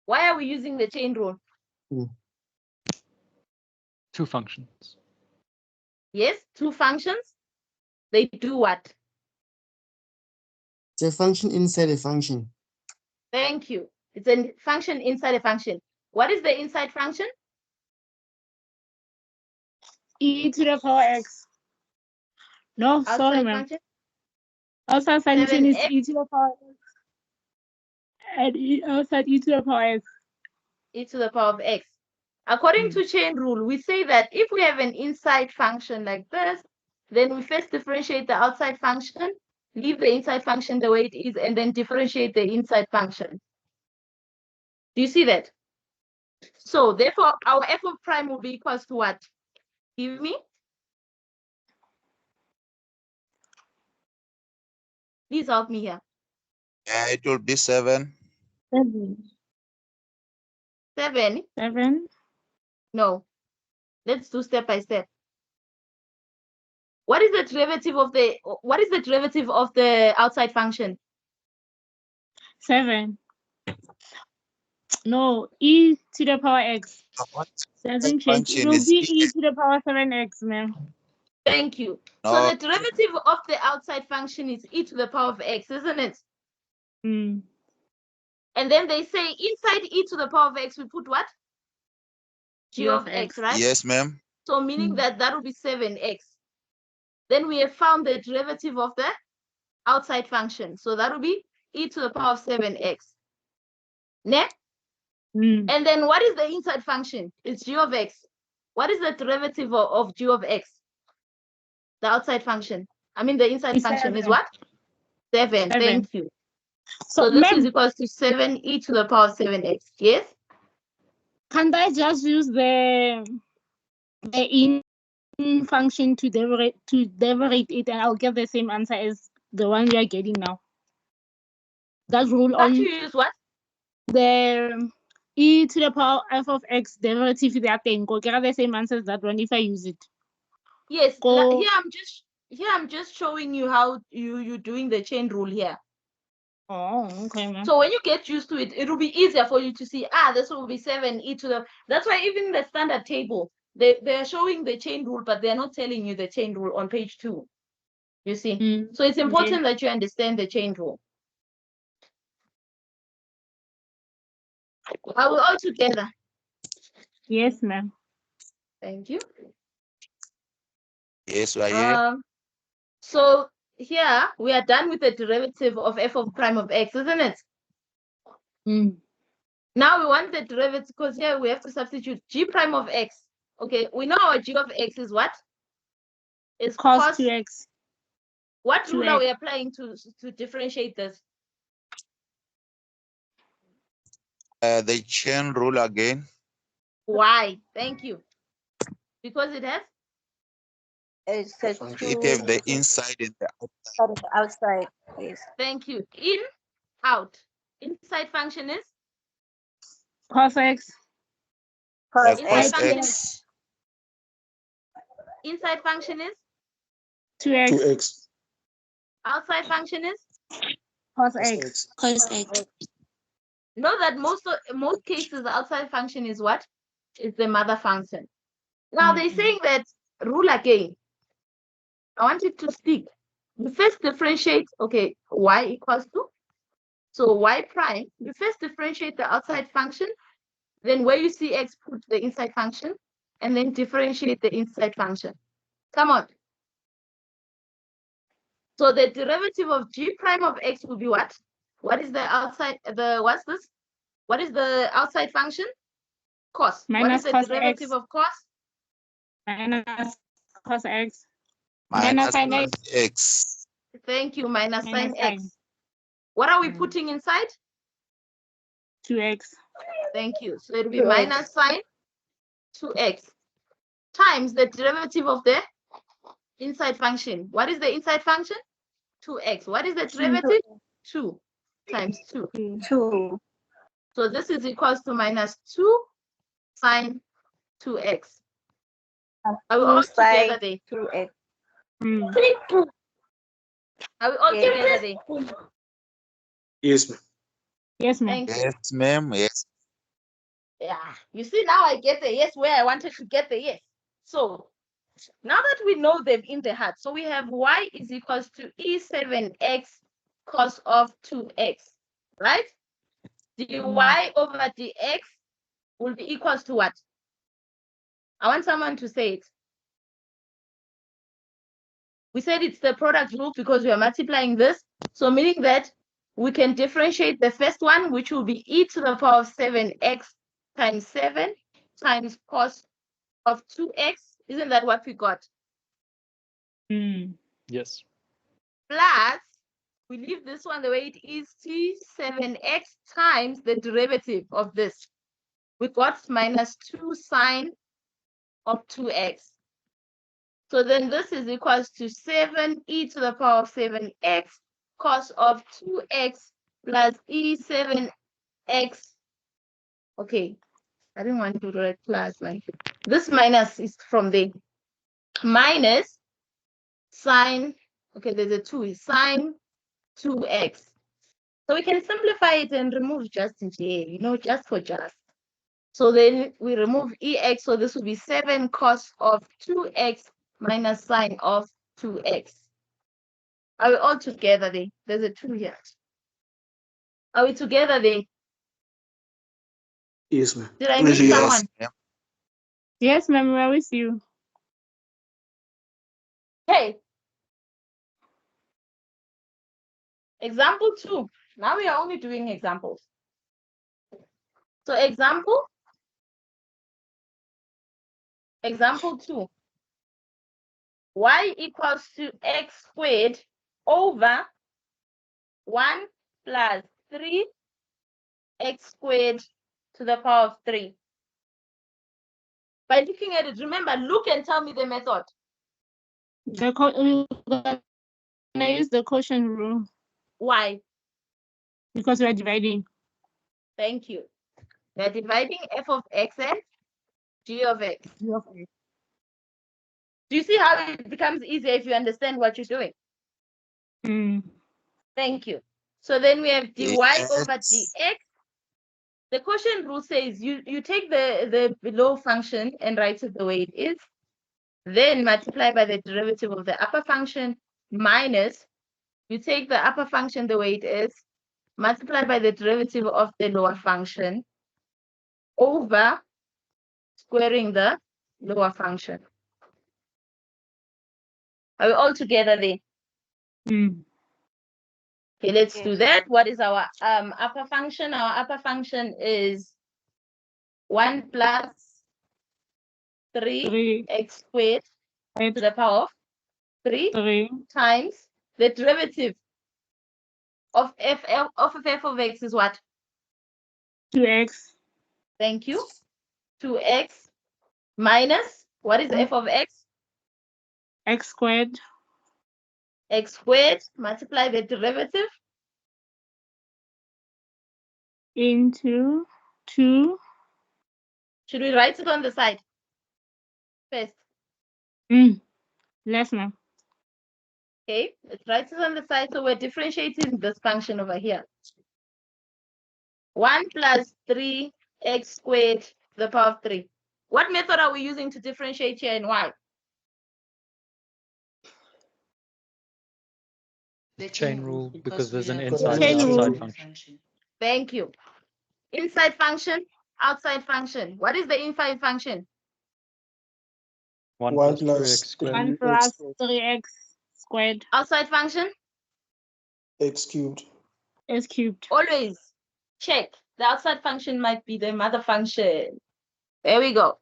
Why are we using the chain rule? Two functions. Yes, two functions. They do what? It's a function inside a function. Thank you. It's a function inside a function. What is the inside function? E to the power x. No, sorry, Outside ma'am. function? Outside function is 7x. e to the power x. And outside e to the power x. E to the power of x. According to chain rule, we say that if we have an inside function like this, then we first differentiate the outside function, leave the inside function the way it is, and then differentiate the inside function. Do you see that? So therefore, our f of prime will be equals to what? Give me. Please help me here. It will be 7. 7? 7. No. Let's do step by step. What is the derivative of the outside function? 7. No, e to the power x. What? Doesn't change. Function It will is be e to the power 7x, ma'am. Thank you. So No. the derivative of the outside function is e to the power of x, isn't it? Mm. And then they say inside e to the power of x, we put what? G of x, right? Yes, ma'am. So meaning that will be 7x. Then we have found the derivative of the outside function. So that will be e to the power of 7x. Ne? Mm. And then what is the inside function? It's g of x. What is the derivative of g of x? The outside function. I mean, the inside It's function is 7. what? 7. 7. Thank you. So, So this is ma'am, equals to 7e to the power of 7x. Yes? can't I just use the in function to derivate it, and I'll get the same answer as the one we are getting now? That rule Can't on you use what? the e to the power f of x derivative that thing go get the same answer as that one if I use it. Yes. Go. Here I'm just showing you how you're doing the chain rule here. Oh, okay, ma'am. So when you get used to it, it will be easier for you to see, this will be 7e to the, that's why even the standard table, they're showing the chain rule, but they're not telling you the chain rule on page 2. You see? So it's important that you understand the chain rule. Are we all together? Yes, ma'am. Thank you. Yes, we are here. So here we are done with the derivative of f of prime of x, isn't it? Mm. Now we want the derivative because here we have to substitute g prime of x. Okay, we know our g of x is what? Is Cos 2x. What rule are 2x. we applying to differentiate this? The chain rule again. Why? Thank you. Because it has It's says It have the inside and the outside. outside. Yes. thank you. In, out. Inside function is Cos x. Cos inside Cos function x. inside function is 2x. 2x. outside function is. Cos x. Cos x. Know that most cases the outside function is what? Is the mother function. Now they're saying that rule again. I want it to stick. You first differentiate, okay, y equals to, so y prime, you first differentiate the outside function, then where you see x, put the inside function, and then differentiate the inside function. Come on. So the derivative of g prime of x will be what? What is the outside, what's this? What is the outside function? Cos. What is Minus the cos derivative x. of cos? Minus cos x. Minus Sin cos x. x. Thank you, minus Minus sin x. sin. What are we putting inside? 2x. Thank you. So it will be 2x. minus sine 2x times the derivative of the inside function. What is the inside function? 2x. What is the derivative? 2 times 2. 2. So this is equals to minus 2 sine 2x. Are we all together there? 2x. Are we all Yes. together there? Yes, ma'am. Yes, ma'am. Thank you. Yes, ma'am. Yes. Yeah, you see now I get the yes where I wanted to get the yes. So now that we know them in the heart, so we have y is equals to e7x cos of 2x, right? dy over dx will be equals to what? I want someone to say it. We said it's the product rule because we are multiplying this. So meaning that we can differentiate the first one, which will be e to the power of 7x times 7 times cos of 2x. Isn't that what we got? Yes. Plus, we leave this one the way it is, t7x times the derivative of this. We got minus 2 sine of 2x. So then this is equals to 7e to the power of 7x cos of 2x plus e7x. Okay, I didn't want to write plus like this minus is from the minus sine. Okay, there's a 2 is sine 2x. So we can simplify it and remove just in here, you know, just for just. So then we remove ex, so this will be 7 cos of 2x minus sine of 2x. Are we all together there? There's a 2 here. Are we together there? Yes, ma'am. Did I miss Yes. someone? Ma'am. Yes, ma'am. We're with you. Hey. Example 2. Now we are only doing examples. So example 2. Y equals to x squared over 1 plus 3 x squared to the power of 3. By looking at it, remember, look and tell me the method. We're gonna use the quotient rule Why? because we're dividing. Thank you. We're dividing f of x and g of x. Do you see how it becomes easier if you understand what you're doing? Thank you. So then we have dy over Yes. dx. The quotient rule says you take the below function and write it the way it is, then multiply by the derivative of the upper function minus, you take the upper function the way it is, multiply by the derivative of the lower function, over squaring the lower function. Are we all together there? Mm. Okay, let's do that. What is our upper function? Our upper function is 1 plus 3 x squared to the power of 3 times the derivative of f of x is what? 2x. Thank you. 2x minus, what is f of x? X squared. X squared, multiply the derivative. Into 2. Should we write it on the side first? Less now. Okay, let's write it on the side. So we're differentiating this function over here. 1 plus 3x squared to the power of 3. What method are we using to differentiate here and why? The chain rule, because there's an we have inside Chain and rule. outside function. Thank you. Inside function, outside function. What is the inside function? 1 1 plus plus 3x squared. 1 plus 3x squared. Outside function, x cubed. S cubed. always check. The outside function might be the mother function. There we go.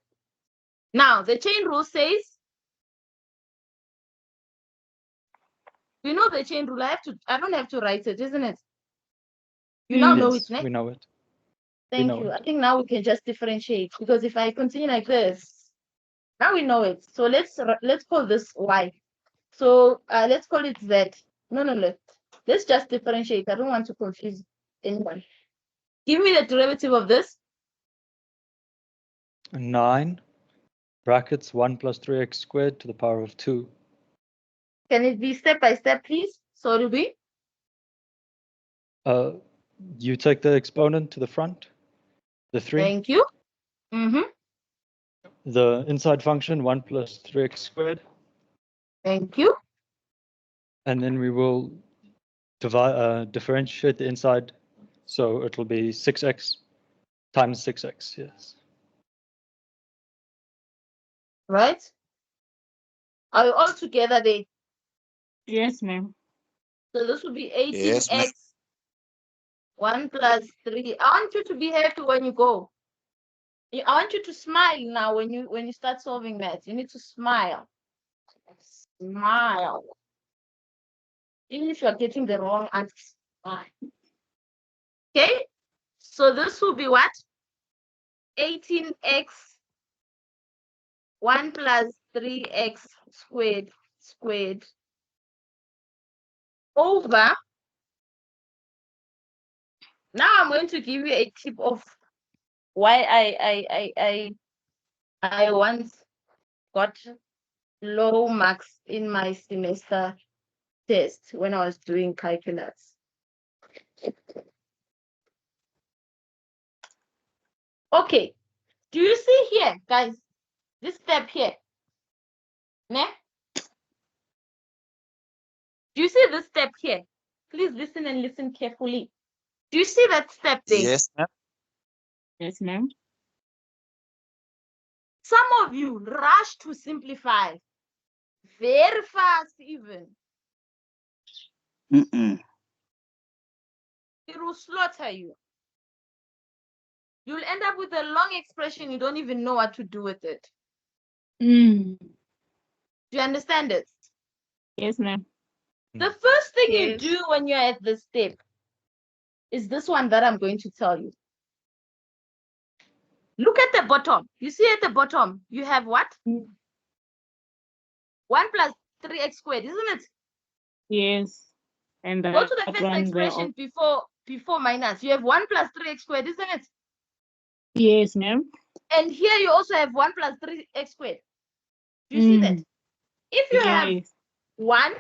Now, the chain rule says, you know the chain rule. I don't have to write it, isn't it? You now know Yes, it, ne? we know it. Thank know you. it. I think now we can just differentiate, because if I continue like this, now we know it. So let's call this y. So let's call it z. No. Let's just differentiate. I don't want to confuse anyone. Give me the derivative of this. 9 brackets 1 plus 3x squared to the power of 2. Can it be step by step, please? So it'll be You take the exponent to the front, the 3. Thank you. The inside function 1 plus 3x squared, Thank you. and then we will differentiate the inside, so it'll be 6x times 6x. Yes. Right? Are we all together there? Yes, ma'am. So this will be 18x. Yes, ma'am. 1 plus 3. I want you to be happy when you go. I want you to smile now when you start solving that. You need to smile. Smile. Even if you are getting the wrong answer. Smile. Okay? So this will be what? 18x 1 plus 3x squared over. Now I'm going to give you a tip of why I once got low marks in my semester test when I was doing calculus. Okay, do you see here, guys? This step here. Ne? Do you see this step here? Please listen and listen carefully. Do you see that step there? Yes, ma'am. Yes, ma'am. Some of you rush to simplify very fast even. It will slaughter you. You'll end up with a long expression. You don't even know what to do with it. Do you understand it? Yes, ma'am. The first thing you Yes. do when you're at this step is this one that I'm going to tell you. Look at the bottom. You see at the bottom, you have what? 1 plus 3x squared, isn't it? Yes. And Go to the that first one there. expression before minus. You have 1 plus 3x squared, isn't it? Yes, ma'am. And here you also have 1 plus 3x squared. Do you see that? If you have Yes. 1,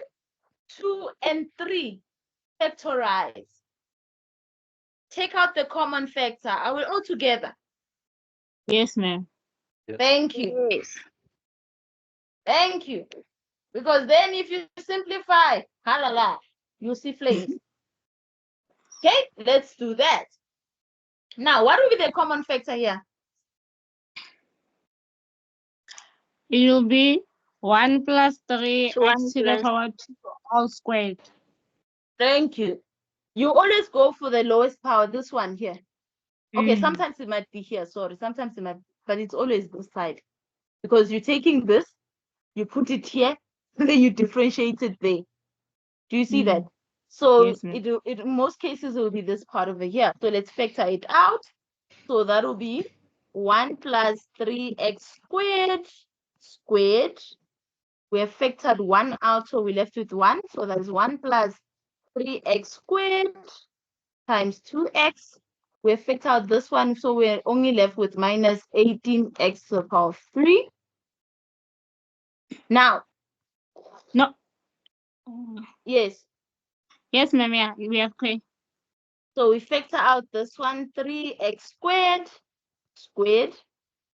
2, and 3 factorize, take out the common factor. Are we all together? Yes, ma'am. Thank you. Yes. Thank you. Because then if you simplify, halala, you see flames. Okay, let's do that. Now, what will be the common factor here? It will be 1 plus 3 1 x to the plus- power 2 all squared. Thank you. You always go for the lowest power, this one here. Okay, Mm. sometimes it might be here, sorry. Sometimes it might, but it's always this side. Because you're taking this, you put it here, then you differentiate it there. Do you see that? So Yes, ma'am. it in most cases it will be this part over here. So let's factor it out. So that will be 1 plus 3x squared squared. We have factored 1 out, so we're left with 1. So that's 1 plus 3x squared times 2x. We have factored out this one, so we're only left with minus 18x to the power of 3. Now, No. yes, Yes, ma'am. Yeah, we have okay. so we factor out this one, 3x squared squared.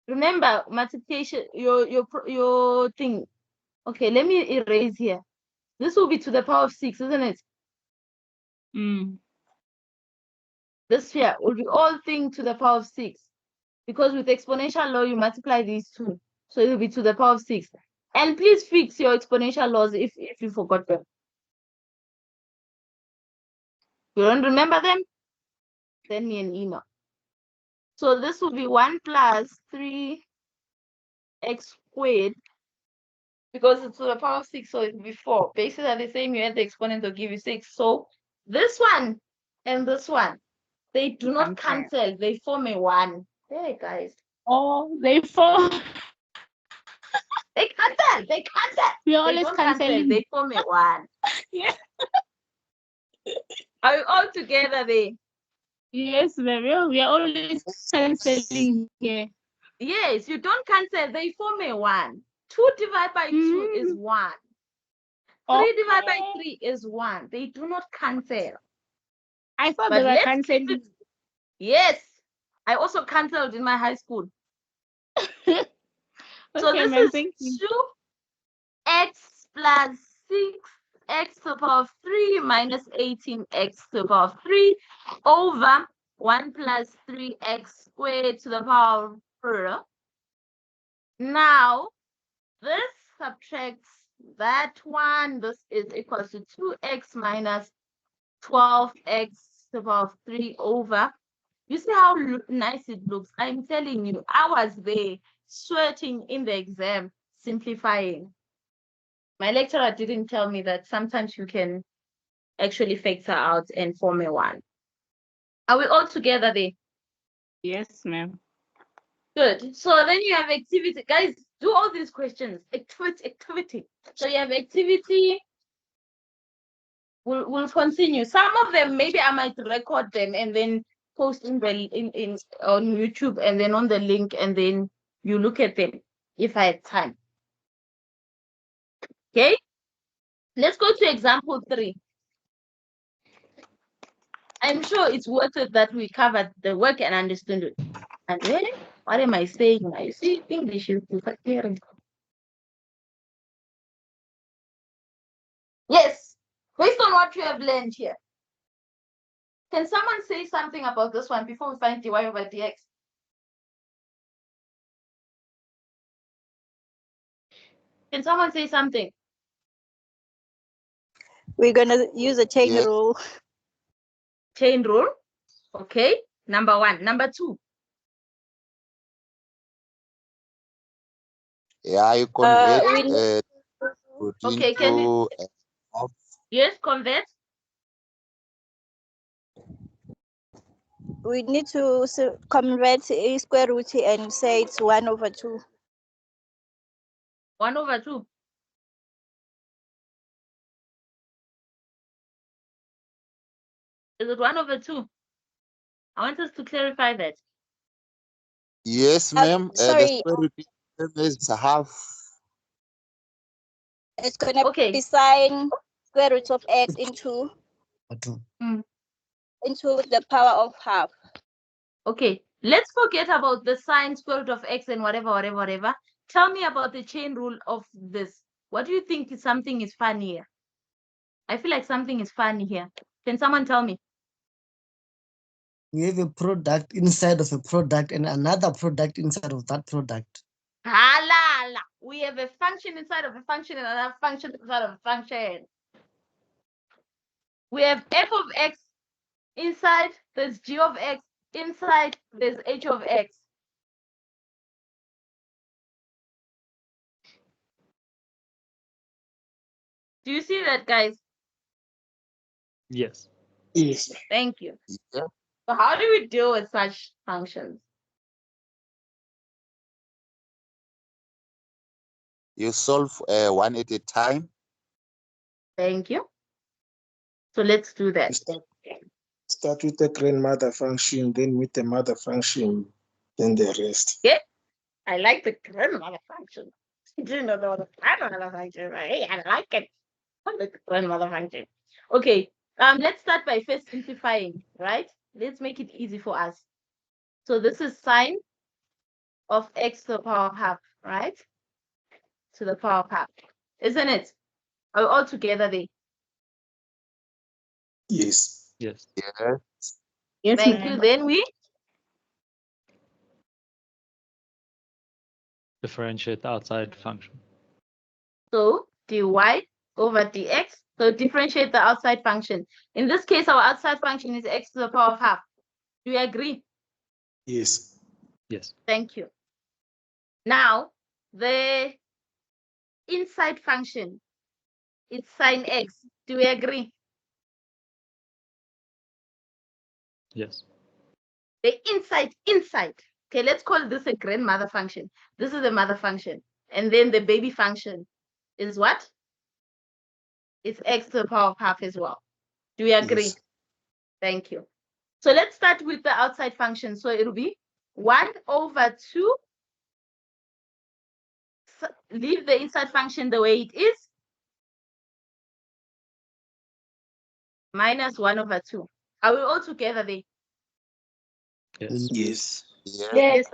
Remember, multiplication, your thing. Okay, let me erase here. This will be to the power of 6, isn't it? Mm. This here will be all thing to the power of 6. Because with exponential law, you multiply these two. So it will be to the power of 6. And please fix your exponential laws if you forgot them. You don't remember them? Send me an email. So this will be 1 plus 3x squared. Because it's to the power of 6, so it will be 4. Bases are the same, you add the exponent to give you 6. So this one and this one, they do not cancel. They form a 1. Hey, guys. Oh, they fall. They cancel. They cancel. We They always don't cancel. canceling. They form a 1. Yeah. Are we all together there? Yes, ma'am. Yeah, we are always canceling here. Yes, you don't cancel. They form a 1. 2 divided by 2 is 1. 3 divided by 3 is 1. They do not cancel. I thought But they were let's canceling. keep it. Yes. I also cancelled in my high school. Okay, So this ma'am. is Thank you. 2x plus 6x to the power of 3 minus 18x to the power of 3 over 1 plus 3x squared to the power of 4. Now, this subtracts that one. This is equals to 2x minus 12x to the power of 3 over. You see how nice it looks? I'm telling you, I was there sweating in the exam, simplifying. My lecturer didn't tell me that sometimes you can actually factor out and form a 1. Are we all together there? Yes, ma'am. Good. So then you have activity. Guys, do all these questions. Activity. So you have activity. We'll continue. Some of them, maybe I might record them and then post in on YouTube and then on the link, and then you look at them if I have time. Okay. Let's go to example 3. I'm sure it's worth it that we covered the work and understood it. And then, what am I saying? I see English is disappearing. Yes, based on what you have learned here. Can someone say something about this one before we find dy over dx? Can someone say something? We're gonna use a chain Yes. rule. Chain rule. Okay. Number 1. Number 2. Yeah, you convert we- Okay, can you? half. Yes, convert. We need to convert a square root and say it's 1 over 2. 1 over 2. Is it 1 over 2? I want us to clarify that. Yes, ma'am. The sorry. square root is half. It's gonna Okay. be sine square root of x into the power of half. Okay. Let's forget about the sine, square root of x, and whatever. Tell me about the chain rule of this. What do you think something is funny here? I feel like something is funny here. Can someone tell me? We have a product inside of a product and another product inside of that product. Halala. we have a function inside of a function and another function inside of a function. We have f of x inside, there's g of x inside, there's h of x. Do you see that, guys? Yes. Yes. Thank you. Yeah. So how do we deal with such functions? You solve one at a time. Thank you. So let's do that. Start with the grandmother function, then with the mother function, then the rest. Yeah, I like the grandmother function. I didn't know there was a grandmother function. Hey, I like it. I like the grandmother function. Okay. Let's start by first simplifying, right? Let's make it easy for us. So this is sine of x to the power of half, right? To the power of half, isn't it? Are we all together there? Yes. Yes. Yeah. Yes, Thank you. ma'am. Then we Differentiate the outside function. so dy over dx. So differentiate the outside function. In this case, our outside function is x to the power of half. Do you agree? Yes. Yes. Thank you. Now, the inside function is sine x. Do we agree? Yes. The inside. Okay, let's call this a grandmother function. This is the mother function. And then the baby function is what? It's x to the power of half as well. Do we agree? Yes. Thank you. So let's start with the outside function. So it'll be 1 over 2. Leave the inside function the way it is. Minus 1 over 2. Are we all together there? Yes. Yes. Yeah. Yes.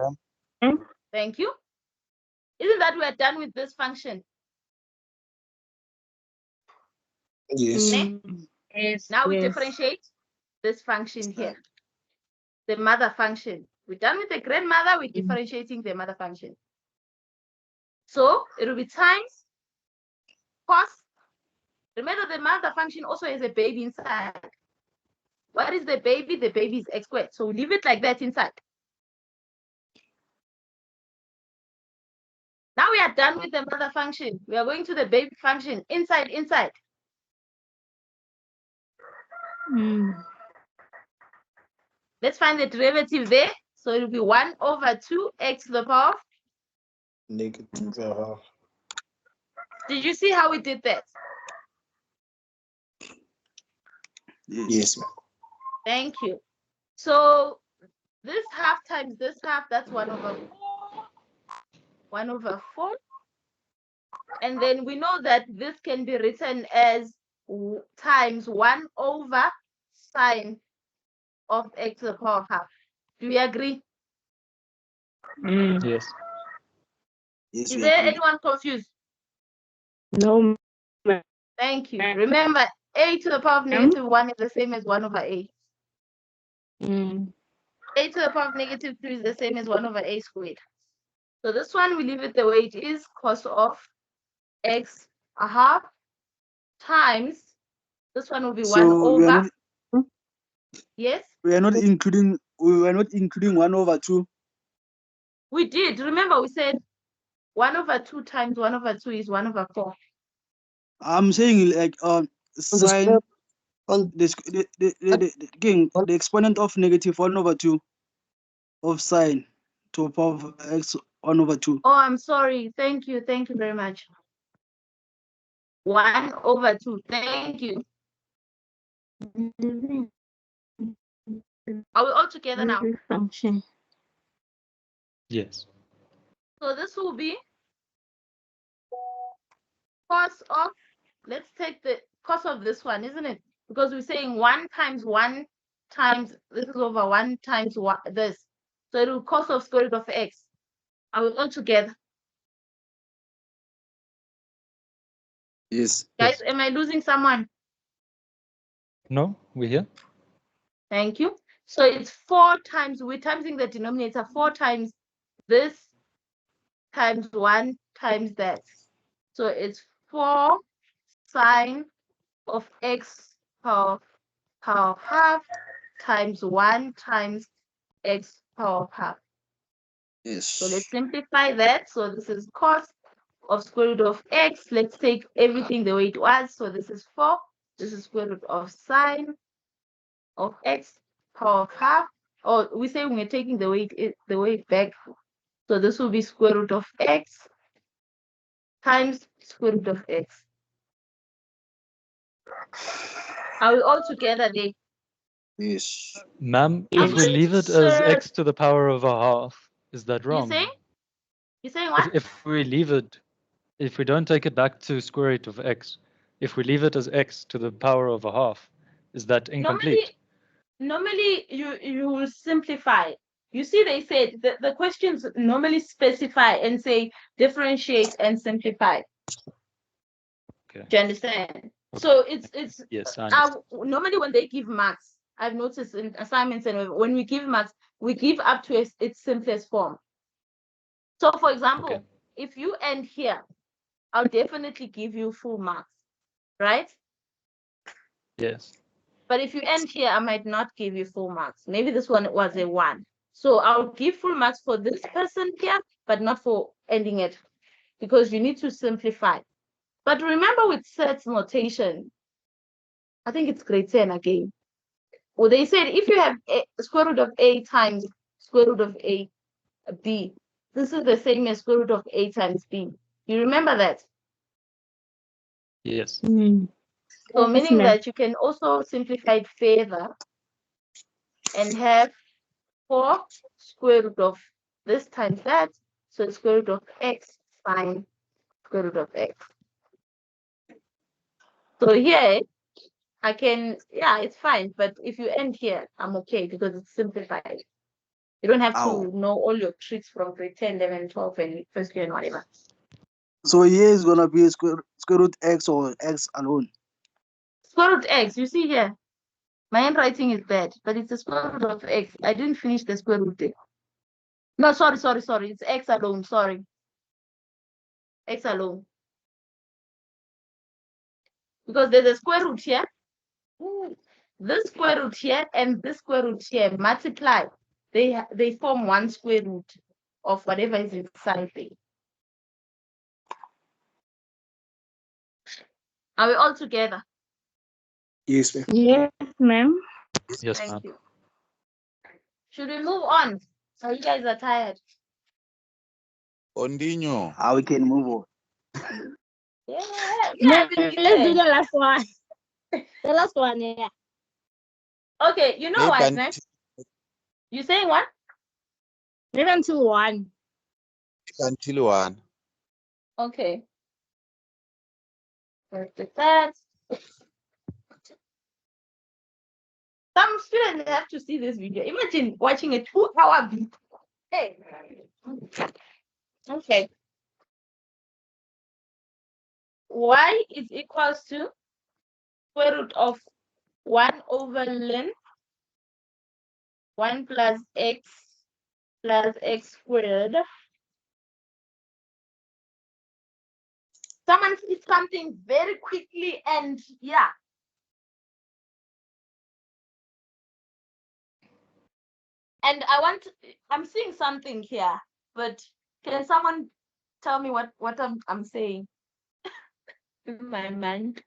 Okay. Thank you. Isn't that we're done with this function? Yes. Yes. Now we yes. differentiate this function here. The mother function. We're done with the grandmother, we're differentiating the mother function. So it will be times cos. Remember, the mother function also has a baby inside. What is the baby? The baby is x squared. So we leave it like that inside. Now we are done with the mother function. We are going to the baby function. Inside. Let's find the derivative there. So it will be 1 over 2 x to the power of. Negative. Did you see how we did that? Yes. Thank you. So this half times this half, that's 1 over 4. 1 over 4. And then we know that this can be written as times 1 over sine of x to the power of half. Do we agree? Yes. Yes. Is we there agree. anyone confused? No. Thank you. Remember, a to the power of negative 1 is the same as 1 over a. A to the power of negative 2 is the same as 1 over a squared. So this one, we leave it the way it is, cos of x a half times, this one will be 1 over. Yes, we are not including 1 over 2. we did. Remember, we said 1 over 2 times 1 over 2 is 1 over 4. I'm saying like sine On the exponent of negative 1 over 2 of sine to the power of x 1 over 2. Oh, I'm sorry. Thank you. Thank you very much. 1 over 2. Thank you. Are we all together now? Function. Yes. So this will be cos of, let's take the cos of this one, isn't it? Because we're saying 1 times 1 times, this is over 1 times this. So it will cos of square root of x. Are we all together? yes. Guys, am I losing someone? No, we're here. Thank you. So it's 4 times, we're timesing the denominator 4 times this times 1 times that. So it's 4 sine of x power half times 1 times x power half. Yes. So let's simplify that. So this is cos of square root of x. Let's take everything the way it was. So this is 4. This is square root of sine of x power half. Or we say we're taking the way back. So this will be square root of x times square root of x. Are we all together there? Yes. Ma'am, I'm if we going leave to it as search- x to the power of a half, is that You wrong? saying? You saying what? If we leave it, if we don't take it back to square root of x, if we leave it as x to the power of a half, is that incomplete? Normally you will simplify. You see, they said the questions normally specify and say differentiate and simplify. Okay. Do you understand? So it's Yes, I understand. normally when they give marks, I've noticed in assignments and when we give marks, we give up to its simplest form. So for example, Okay. if you end here, I'll definitely give you full marks, right? Yes. But if you end here, I might not give you full marks. Maybe this one was a 1. So I'll give full marks for this person here, but not for ending it, because you need to simplify. But remember with set notation, I think it's grade 10 again. Well, they said if you have square root of a times square root of a b, this is the same as square root of a times b. You remember that? Yes. So Yes, meaning ma'am. that you can also simplify it further and have 4 square root of this times that, so square root of x sine square root of x. So here I can, yeah, it's fine, but if you end here, I'm okay because it's simplified. You don't have Ow. to know all your tricks from grade 10, 11, 12, and first year and whatever. So here is gonna be square root x or x alone. Square root x, you see here, my handwriting is bad, but it's the square root of x. I didn't finish the square root there. No, sorry. It's x alone, sorry. X alone. Because there's a square root here. This square root here and this square root here multiply. They form one square root of whatever is inside there. Are we all together? Yes, ma'am. Yes, ma'am. Yes, Thank ma'am. you. Should we move on? So you guys are tired. Continue. How we can move on. Yeah, Ma'am, I think let's do it's the last one. The last one, yeah. okay. You know Maybe what, man? You saying what? Maybe until 1. until 1. Okay. Where's the test? Some students have to see this video. Imagine watching a 2-hour video. Hey. Okay. Y is equals to square root of 1 over ln 1 plus x squared. Someone see something very quickly and yeah. And I'm seeing something here, but can someone tell me what I'm saying in my mind?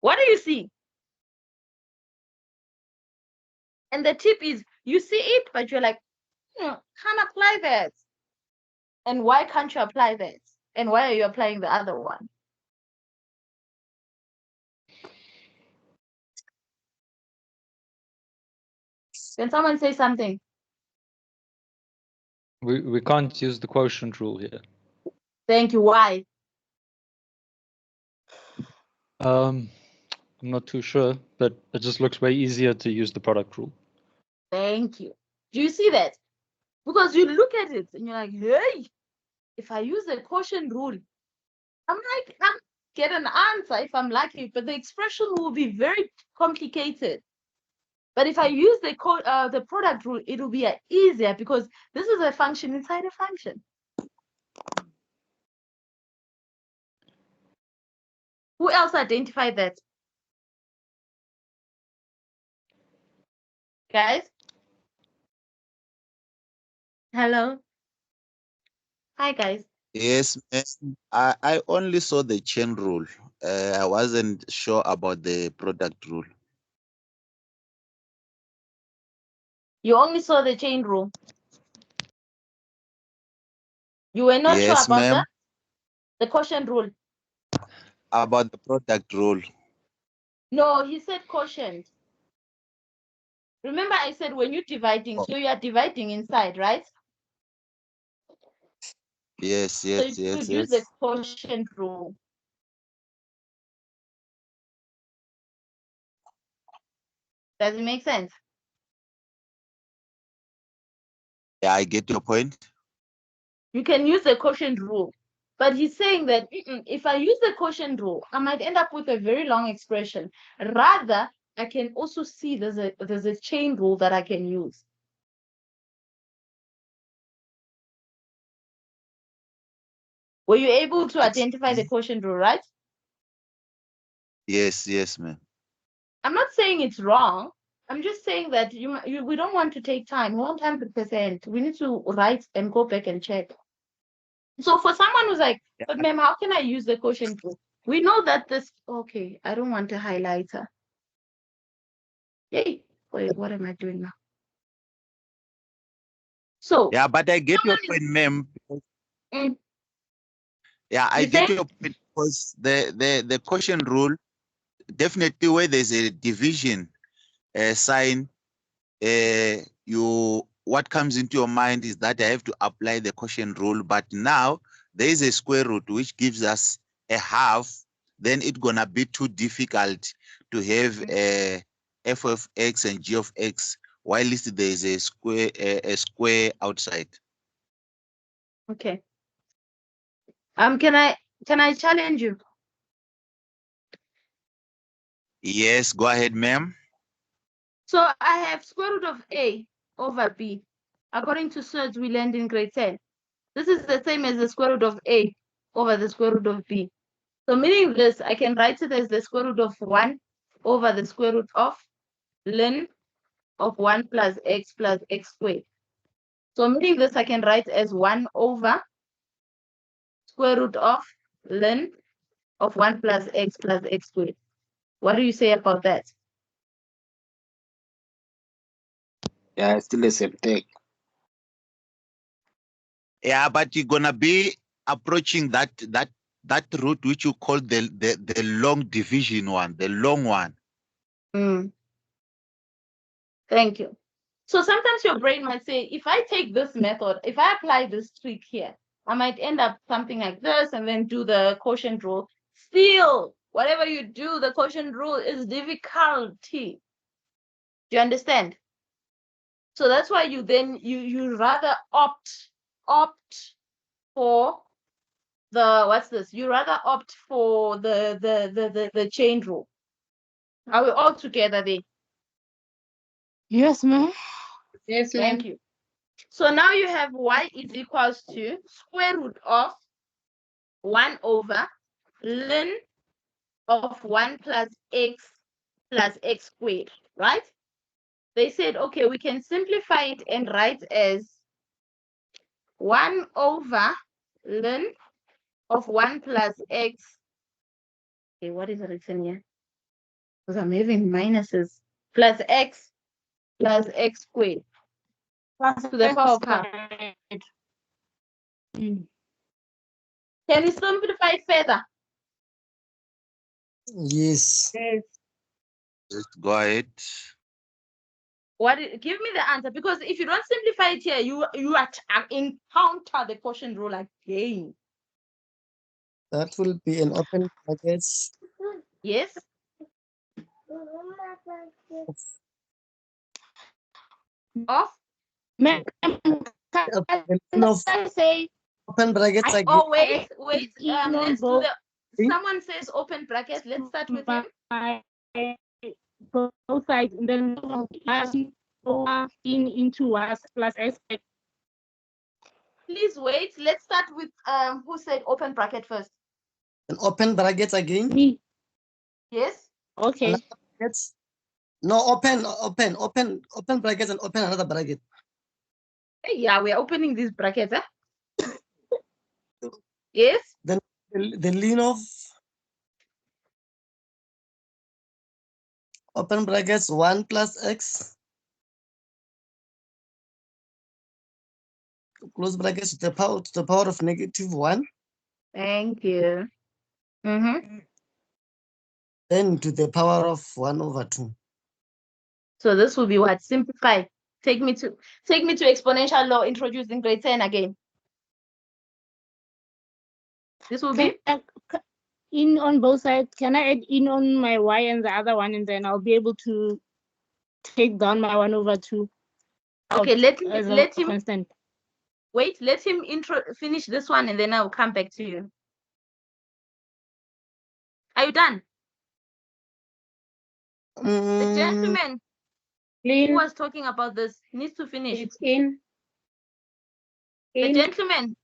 What do you see? And the tip is you see it, but you're like, can't apply that. And why can't you apply that? And why are you applying the other one? Can someone say something? We can't use the quotient rule here. Thank you. Why? I'm not too sure, but it just looks way easier to use the product rule. Thank you. Do you see that? Because you look at it and you're like, hey, if I use the quotient rule, I'm get an answer if I'm lucky, but the expression will be very complicated. But if I use the product rule, it will be easier because this is a function inside a function. Who else identified that? Guys? Hello? Hi, guys. Yes, I only saw the chain rule. I wasn't sure about the product rule. You only saw the chain rule. You were not sure Yes, about ma'am. the quotient rule. About the product rule. No, he said quotient. Remember I said when you're dividing, so you are dividing inside, right? Yes, So yes, you yes, could use the yes. quotient rule. Does it make sense? Yeah, I get your point. You can use the quotient rule. But he's saying that if I use the quotient rule, I might end up with a very long expression. Rather, I can also see there's a chain rule that I can use. Were you able to identify the quotient rule, right? Yes, yes, ma'am. I'm not saying it's wrong. I'm just saying that we don't want to take time. 100%. We need to write and go back and check. So for someone who's like, but ma'am, how can I use the quotient rule? We know that this, okay, I don't want a highlighter. Yay, wait, what am I doing now? So. Yeah, but I get your point, ma'am. Yeah, I get your point because the quotient rule, definitely where there's a division sign, what comes into your mind is that I have to apply the quotient rule, but now there is a square root which gives us a half, then it's gonna be too difficult to have a f of x and g of x while there is a square outside. Okay. Can I challenge you? Yes, go ahead, ma'am. So I have square root of a over b. According to Serge, we learned in grade 10. This is the same as the square root of a over the square root of b. So meaning this, I can write it as the square root of 1 over the square root of ln of 1 plus x squared. So meaning this, I can write as 1 over square root of ln of 1 plus x squared. What do you say about that? Yeah, it's still the same thing. Yeah, but you're gonna be approaching that root which you call the long division one, the long one. Thank you. So sometimes your brain might say, if I take this method, if I apply this trick here, I might end up something like this and then do the quotient rule. Still, whatever you do, the quotient rule is difficulty. Do you understand? So that's why you then you rather opt for the what's this? You rather opt for the chain rule. Are we all together there? Yes, ma'am. Yes, Thank you. So now you have y is equals to square root of 1 over ln of 1 plus x squared, right? They said, okay, we can simplify it and write as 1 over ln of 1 plus x. Okay, what is written here? Because I'm having minuses. Plus x squared. To the power of half. Can we simplify it further? Yes. Just go ahead. Give me the answer, because if you don't simplify it here, you encounter the quotient rule again. That will be an open bracket. Yes. Of Ma'am, say open brackets again. oh wait. Let's do the someone says open bracket. Let's start with him. both sides, and then in into us plus x. Please wait. Let's start with who said open bracket first. And open brackets again. Me. Yes. Okay. Another brackets. No, open brackets and open another bracket. Hey, yeah, we're opening these brackets. Huh? Yes. Then the ln of open brackets 1 plus x close brackets to the power of -1. Thank you. Then to the power of 1/2. So this will be what? Simplified. Take me to exponential law introduced in grade 10 again. This will be in on both sides. Can I add in on my y and the other one, and then I'll be able to take down my 1/2. Okay, let him constant. Wait, let him finish this one, and then I'll come back to you. Are you done? The gentleman who was talking about this needs to finish. It's in. The gentleman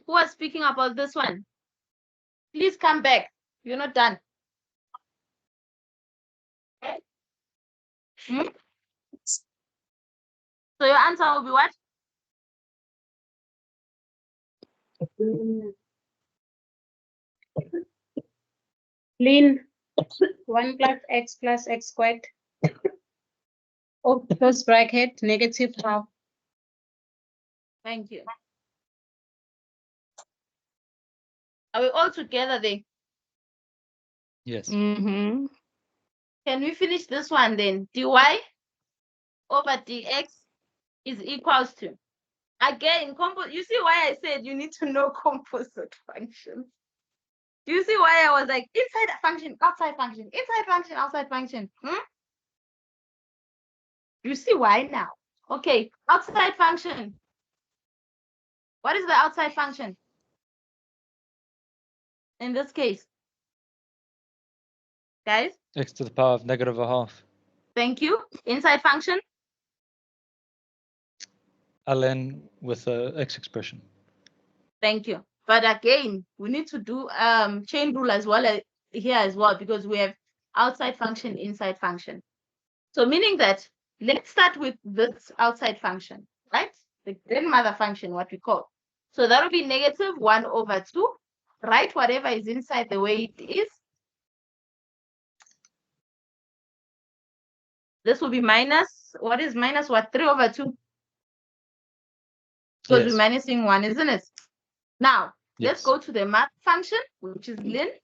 who was speaking about this one, please come back. You're not done. Hmm? So your answer will be what? Ln 1 plus x squared. Close bracket, -half. Thank you. Are we all together there? Yes. Mm-hmm. Can we finish this one then? dy over dx is equals to, again, you see why I said you need to know composite functions? Do you see why I was like inside function, outside function, inside function, outside function? You see why now? Okay, outside function. What is the outside function in this case? Guys? X to the power of -1/2. Thank you. Inside function? ln with the x expression. Thank you. But again, we need to do chain rule as well here as well, because we have outside function, inside function. So meaning that, let's start with this outside function, right? The grandmother function, what we call. So that will be -1/2. Write whatever is inside the way it is. This will be minus, what is minus what? 3/2. Because Yes. we're minusing 1, isn't it? Now, let's Yes. go to the math function, which is ln.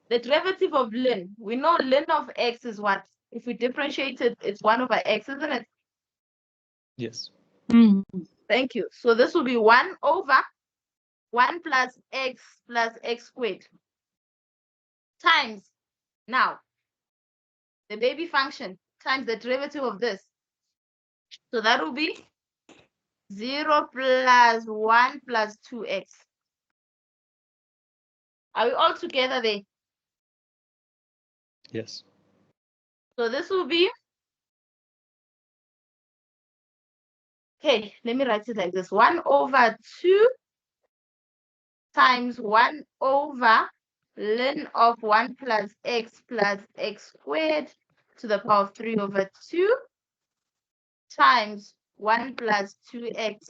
The derivative of ln. We know ln of x is what? If we differentiate it, it's 1/x, isn't it? Yes. Thank you. So this will be 1/1 plus x squared times, now, the baby function times the derivative of this. So that will be 0 plus 1 plus 2x. Are we all together there? Yes. So this will be, okay, let me write it like this. 1/2 times 1/ln of 1 plus x squared to the power of 3/2 times 1 plus 2x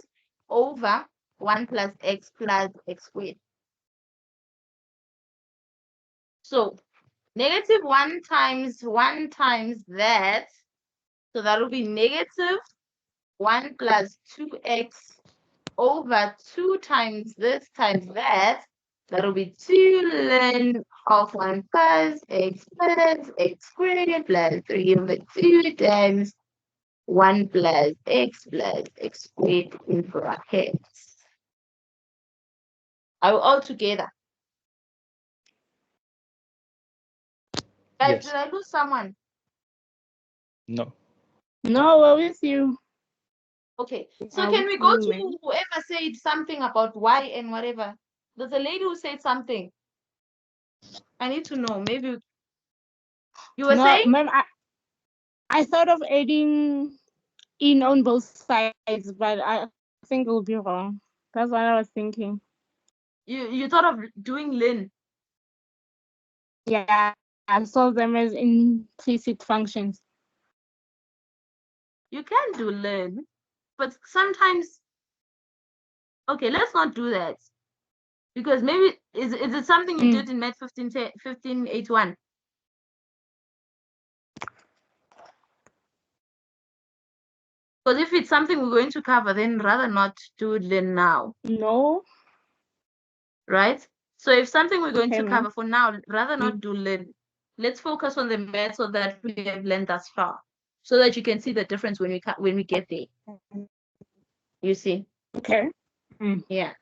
over 1 plus x squared. So -1 times 1 times that, so that will be -1 plus 2x over 2 times this times that. That will be 2 ln of 1 plus x squared plus 3/2 times 1 plus x squared in brackets. Are we all together? Guys, Yes. did I lose someone? No. No, we're with you. Okay, so can we go to whoever said something about y and whatever? There's a lady who said something. I need to know. Maybe You were No, saying? ma'am, I thought of adding in on both sides, but I think it will be wrong. That's what I was thinking. You thought of doing lin. Yeah, I solve them as implicit functions. You can do lin, but sometimes. Okay, let's not do that. Because maybe is it something you did in MAT 1581? Because if it's something we're going to cover, then rather not do lin now. No. Right? So if something we're going Okay, to ma'am. cover for now, rather not do lin. Let's focus on the method that we have learned thus far, so that you can see the difference when we get there. You see? Okay. Yeah.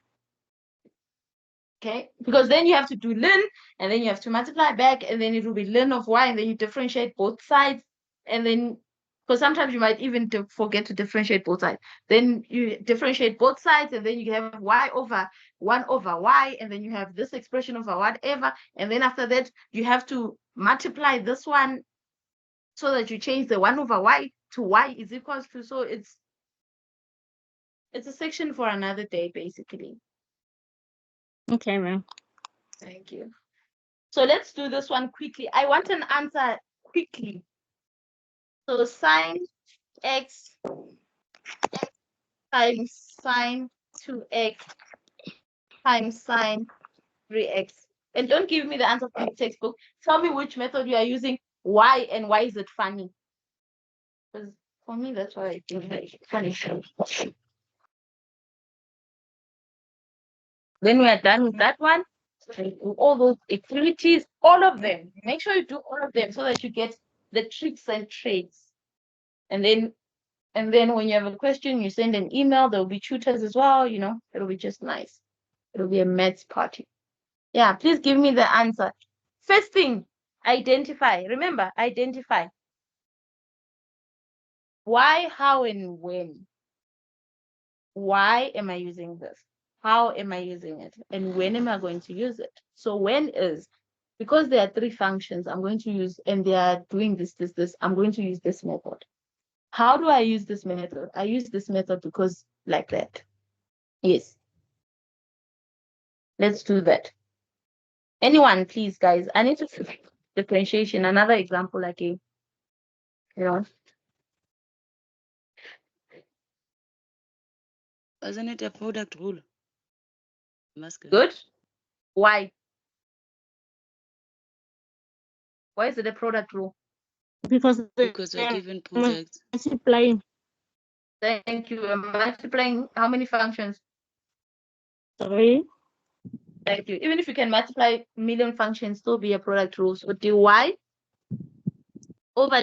Okay, because then you have to do ln, and then you have to multiply back, and then it will be ln of y, and then you differentiate both sides, and then because sometimes you might even forget to differentiate both sides. Then you differentiate both sides, and then you have y over 1 over y, and then you have this expression over whatever, and then after that you have to multiply this one so that you change the 1 over y to y is equals to, so it's a section for another day, basically. Okay, ma'am. Thank you. So let's do this one quickly. I want an answer quickly. So sine x times sine 2x times sine 3x. And don't give me the answer from the textbook. Tell me which method you are using, why, and why is it funny? Because for me, that's what I think it's funny. Then we are done with that one. All those activities, all of them. Make sure you do all of them so that you get the tricks and trades. And then when you have a question, you send an email. There will be tutors as well. It'll be just nice. It'll be a maths party. Yeah, please give me the answer. First thing, identify. Remember, identify. Why, how, and when. Why am I using this? How am I using it? And when am I going to use it? So when is, because there are 3 functions I'm going to use, and they are doing this, I'm going to use this method. How do I use this method? I use this method because like that. Yes. Let's do that. Anyone, please, guys. I need to differentiation. Another example again. Wasn't it a product rule? Good. Why? Why is it a product rule? Because we're given projects. Multiplying. Thank you. I'm multiplying how many functions? 3. Thank you. Even if you can multiply million functions, still be a product rule. So dy over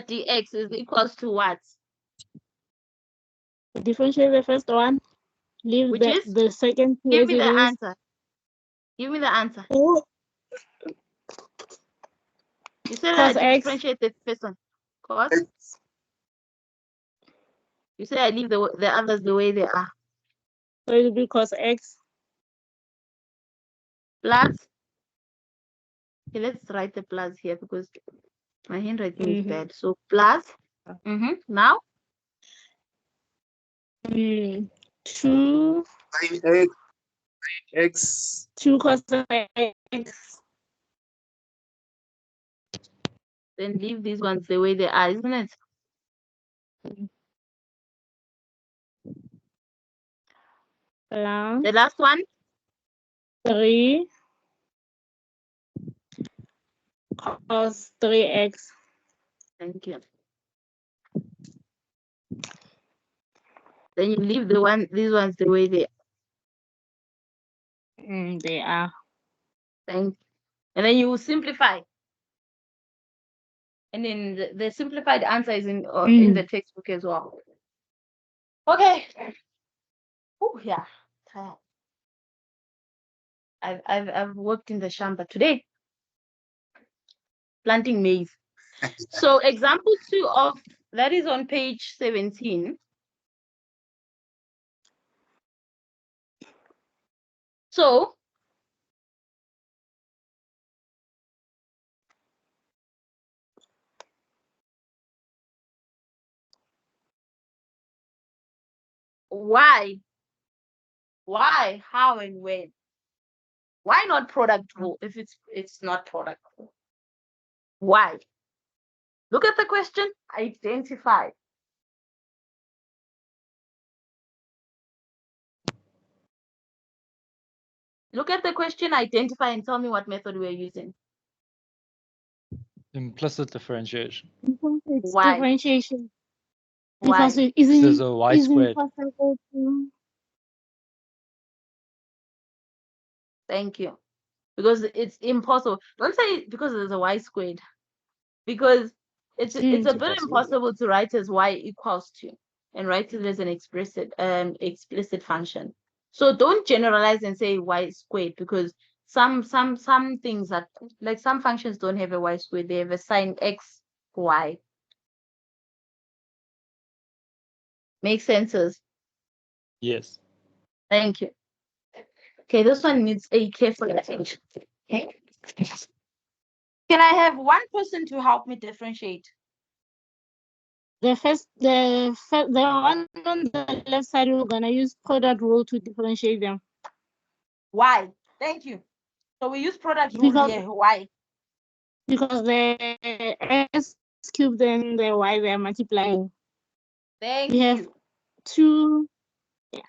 dx is equals to what? Differentiate the first one. Leave the second. Give me the answer. Give me the answer. Oh. You said I differentiate the first one. Cos. You said I leave the others the way they are. So it will be cos x. Plus. Okay, let's write the plus here because my handwriting is bad. So plus. Now. 2 Sin x 2 cos x. Then leave these ones the way they are, isn't it? Plus the last one. 3 cos 3x. Thank you. Then you leave these ones the way they are. They are. And then you simplify. And then the simplified answer is in the textbook as well. Okay. Oh yeah, tired. I've worked in the shamba today, planting maize. So example 2 of that is on page 17. So Why? Why, how, and when? Why not product rule if it's not product rule? Why? Look at the question, identify. Look at the question, identify, and tell me what method we're using. Implicit differentiation. It's Why? differentiation. Why? Because it There's isn't, a y isn't squared. possible to. Thank you. Because it's impossible. Don't say because there's a y squared. Because it's a bit impossible to write as y equals to and write it as an explicit function. So don't generalize and say y squared, because some things that, like, some functions don't have a y squared, they have a sign x y. Make sense? Yes. Thank you. Okay, this one needs a careful attention. Okay. Can I have one person to help me differentiate? The one on the left side, we're gonna use product rule to differentiate them. Why? Thank you. So we use product rule here. Why? Because the x cubed and the y, they're multiplying. Thank We you. have two. Yeah.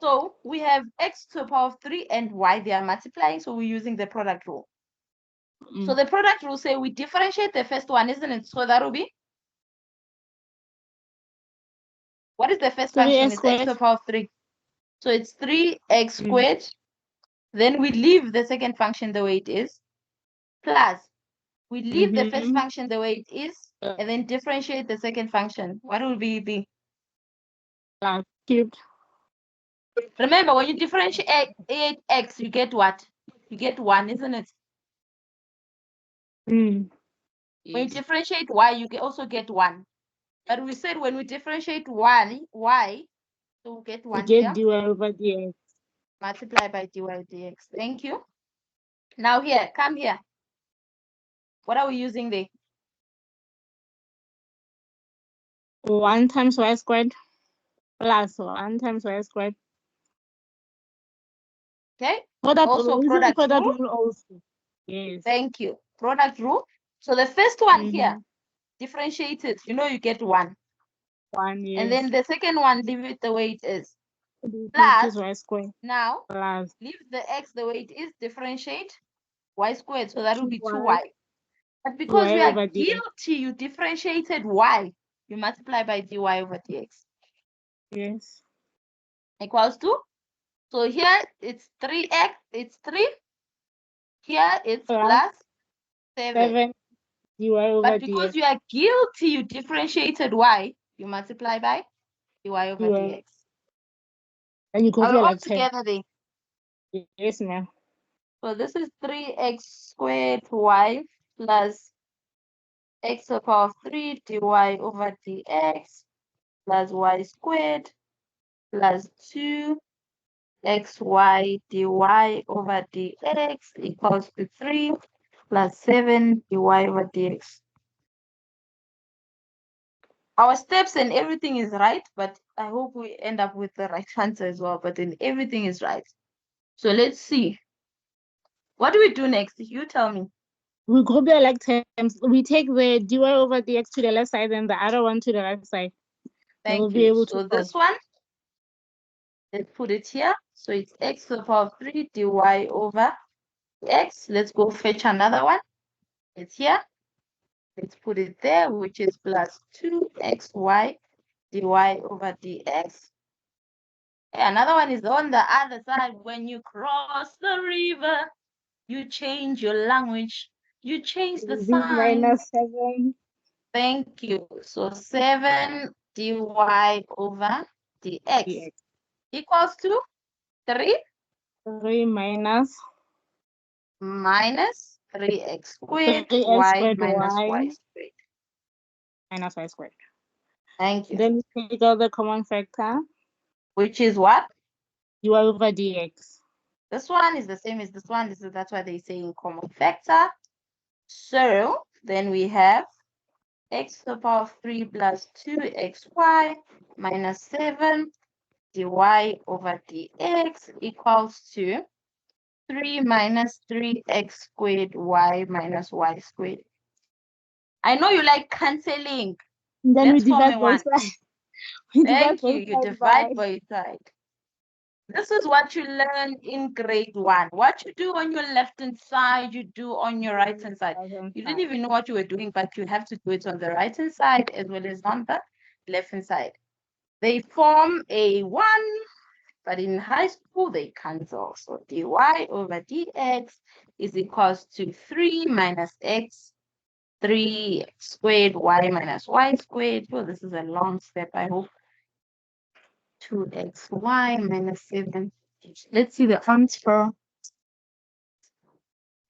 So we have x to the power of 3 and y, they are multiplying, so we're using the product rule. So the product rule say we differentiate the first one, isn't it? So that will be, what is the first function? It's x to the power of 3. So it's 3x squared. Then we leave the second function the way it is, plus we leave the first function the way it is, and then differentiate the second function. What will be? Cubed. Remember, when you differentiate x, you get what? You get 1, isn't it? When you differentiate y, you also get 1. But we said when we differentiate y, so we get 1 get here. dy over dx. Multiply by dy dx. Thank you. Now here, come here. What are we using there? 1 times y squared plus 1 times y squared. Okay. Product also rule. Product rule also. Yes. Thank you. Product rule. So the first one here, differentiated, you get 1. 1, yes. And then the second one, leave it the way it is. Plus y squared. Now, plus leave the x the way it is, differentiate y squared. So that will be 2y. But because we are guilty, you differentiated y, you multiply by dy over dx. Yes. Equals to? So here it's 3x, it's 3. Here it's plus 7. Dy over But because dx. you are guilty, you differentiated y, you multiply by dy over dx. And you go Are we all like together there? Yes, ma'am. So this is 3x squared y plus x to the power of 3 dy over dx plus y squared plus 2xy dy over dx equals to 3 plus 7 dy over dx. Our steps and everything is right, but I hope we end up with the right answer as well, but then everything is right. So let's see. What do we do next? You tell me. We group the like terms. We take the dy over dx to the left side and the other one to the right side. Thank you. So this one, let's put it here. So it's x to the power of 3 dy over x. Let's go fetch another one. It's here. Let's put it there, which is plus 2xy dy over dx. Another one is on the other side. When you cross the river, you change your language. You change the sign. Minus 7. Thank you. So 7 dy over dx equals to 3. 3 minus 3x squared 3x y squared minus y y squared. minus y squared. Thank you. Then we take out the common factor. Which is what? Dy over dx. This one is the same as this one. That's why they say in common factor. So then we have x to the power of 3 plus 2xy minus 7 dy over dx equals to 3 minus 3x squared y minus y squared. I know you like cancelling. Then Let's we form divide a both one. sides. We Thank divide you. both You sides divide by. by side. This is what you learn in grade 1. What you do on your left-hand side, you do on your right-hand side. You didn't even know what you were doing, but you have to do it on the right-hand side as well as on the left-hand side. They form a 1, but in high school, they cancel. So dy over dx is equals to 3 minus x, 3 squared y minus y squared. Oh, this is a long step, I hope. 2xy minus 7. Let's see the answer.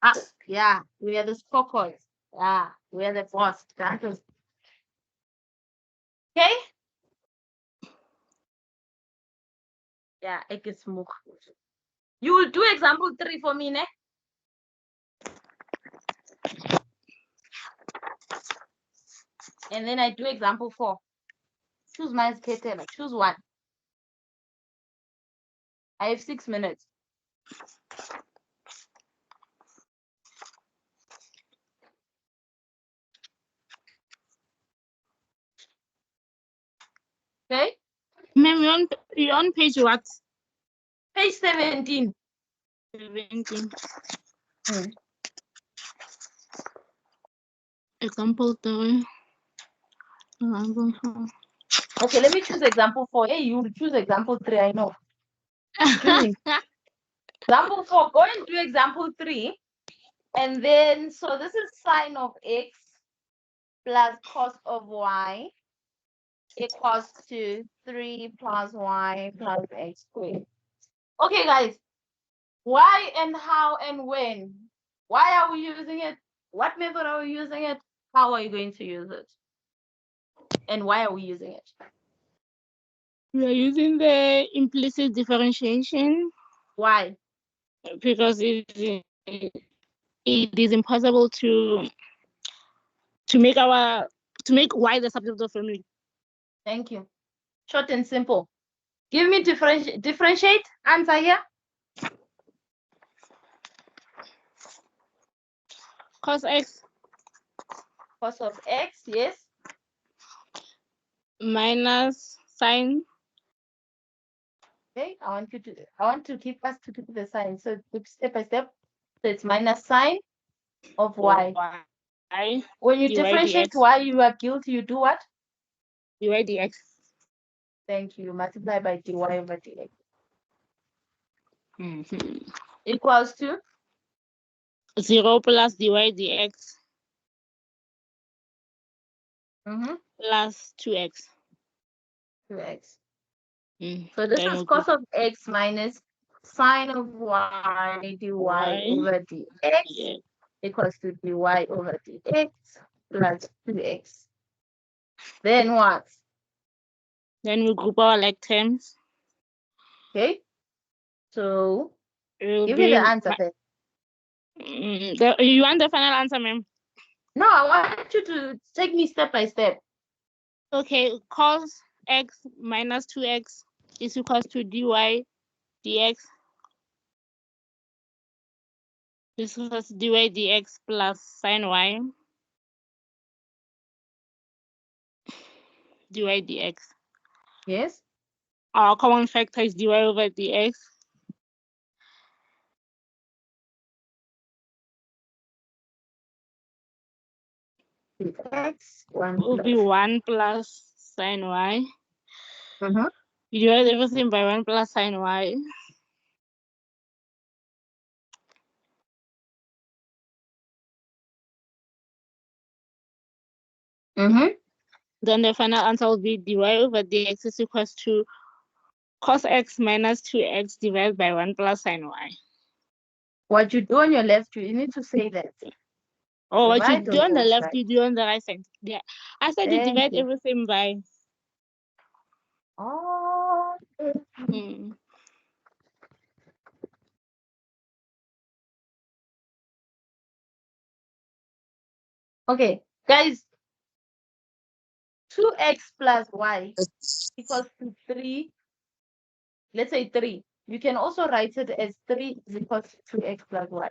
Ah, yeah, we are the scorecards. Yeah, we are the boss. That is. Okay? Yeah, ek is moeg. You will do example 3 for me, ne? And then I do example 4. Choose my pattern. Choose one. I have 6 minutes. Okay? Ma'am, you're on page what? Page 17. 17. Example 3. Example 4. Okay, let me choose example 4. Hey, you choose example 3, I know. Choosing. Example 4, go and do example 3. And then, so this is sine of x plus cos of y equals to 3 plus y plus x squared. Okay, guys. Why and how and when? Why are we using it? What method are we using it? How are you going to use it? And why are we using it? We are using the implicit differentiation. Why? Because it is impossible to make y the subject of family. Thank you. Short and simple. Give me differentiate. Answer here. Cos x. Cos of x, yes. Minus sine. Okay, I want to keep us to keep the sign. So step by step. So it's minus sine of y. When you differentiate y, you are guilty. You do what? Dy dx. Thank you. Multiply by dy over dx. Equals to 0 plus dy dx plus 2x. 2x. So this is cos of x minus sine of y dy over dx equals to dy over dx plus 2x. Then what? Then we group our like terms. Okay. So give me the answer then. You want the final answer, ma'am? No, I want you to take me step by step. Okay, cos x minus 2x is equals to dy dx. This is dy dx plus sine y. Dy dx. Yes. Our common factor is dy over dx. X will be 1 plus sine y. You divide everything by 1 plus sine y. Then the final answer will be dy over dx is equals to cos x minus 2x divided by 1 plus sine y. What you do on your left, you need to say that. Oh, what you do on the left, you do on the right side. Yeah. I said you divide everything by. Oh. Okay, guys. 2x plus y equals to 3. Let's say 3. You can also write it as 3 is equals to 2x plus y.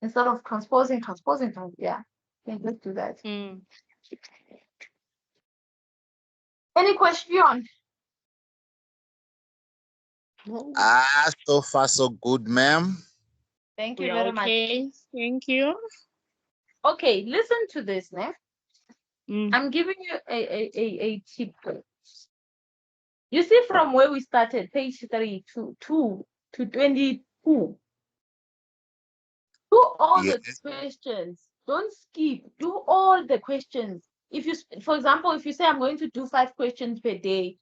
Instead of transposing, yeah. You can just do that. Any question? So far so good, ma'am. Thank you very much. Thank you. Okay, listen to this, ne? I'm giving you a tip. You see from where we started, page 3 to 22. Do all the questions. Don't skip. Do all the questions. If you, for example, if you say I'm going to do 5 questions per day,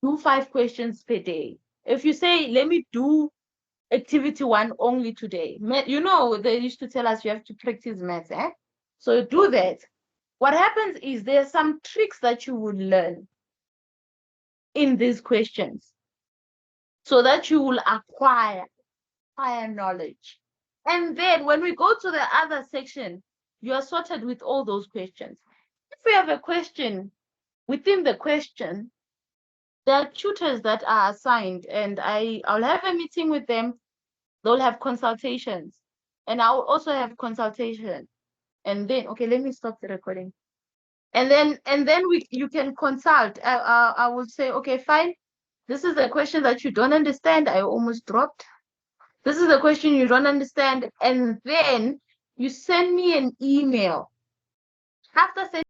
do 5 questions per day. If you say, let me do activity 1 only today, you know, they used to tell us you have to practice maths, eh? So do that. What happens is there are some tricks that you would learn in these questions so that you will acquire knowledge. And then when we go to the other section, you are sorted with all those questions. If we have a question within the question, there are tutors that are assigned, and I'll have a meeting with them. They'll have consultations, and I'll also have consultation. And then, okay, let me stop the recording. And then you can consult. I will say, okay, fine. This is a question that you don't understand. I almost dropped. This is a question you don't understand. And then you send me an email. After sending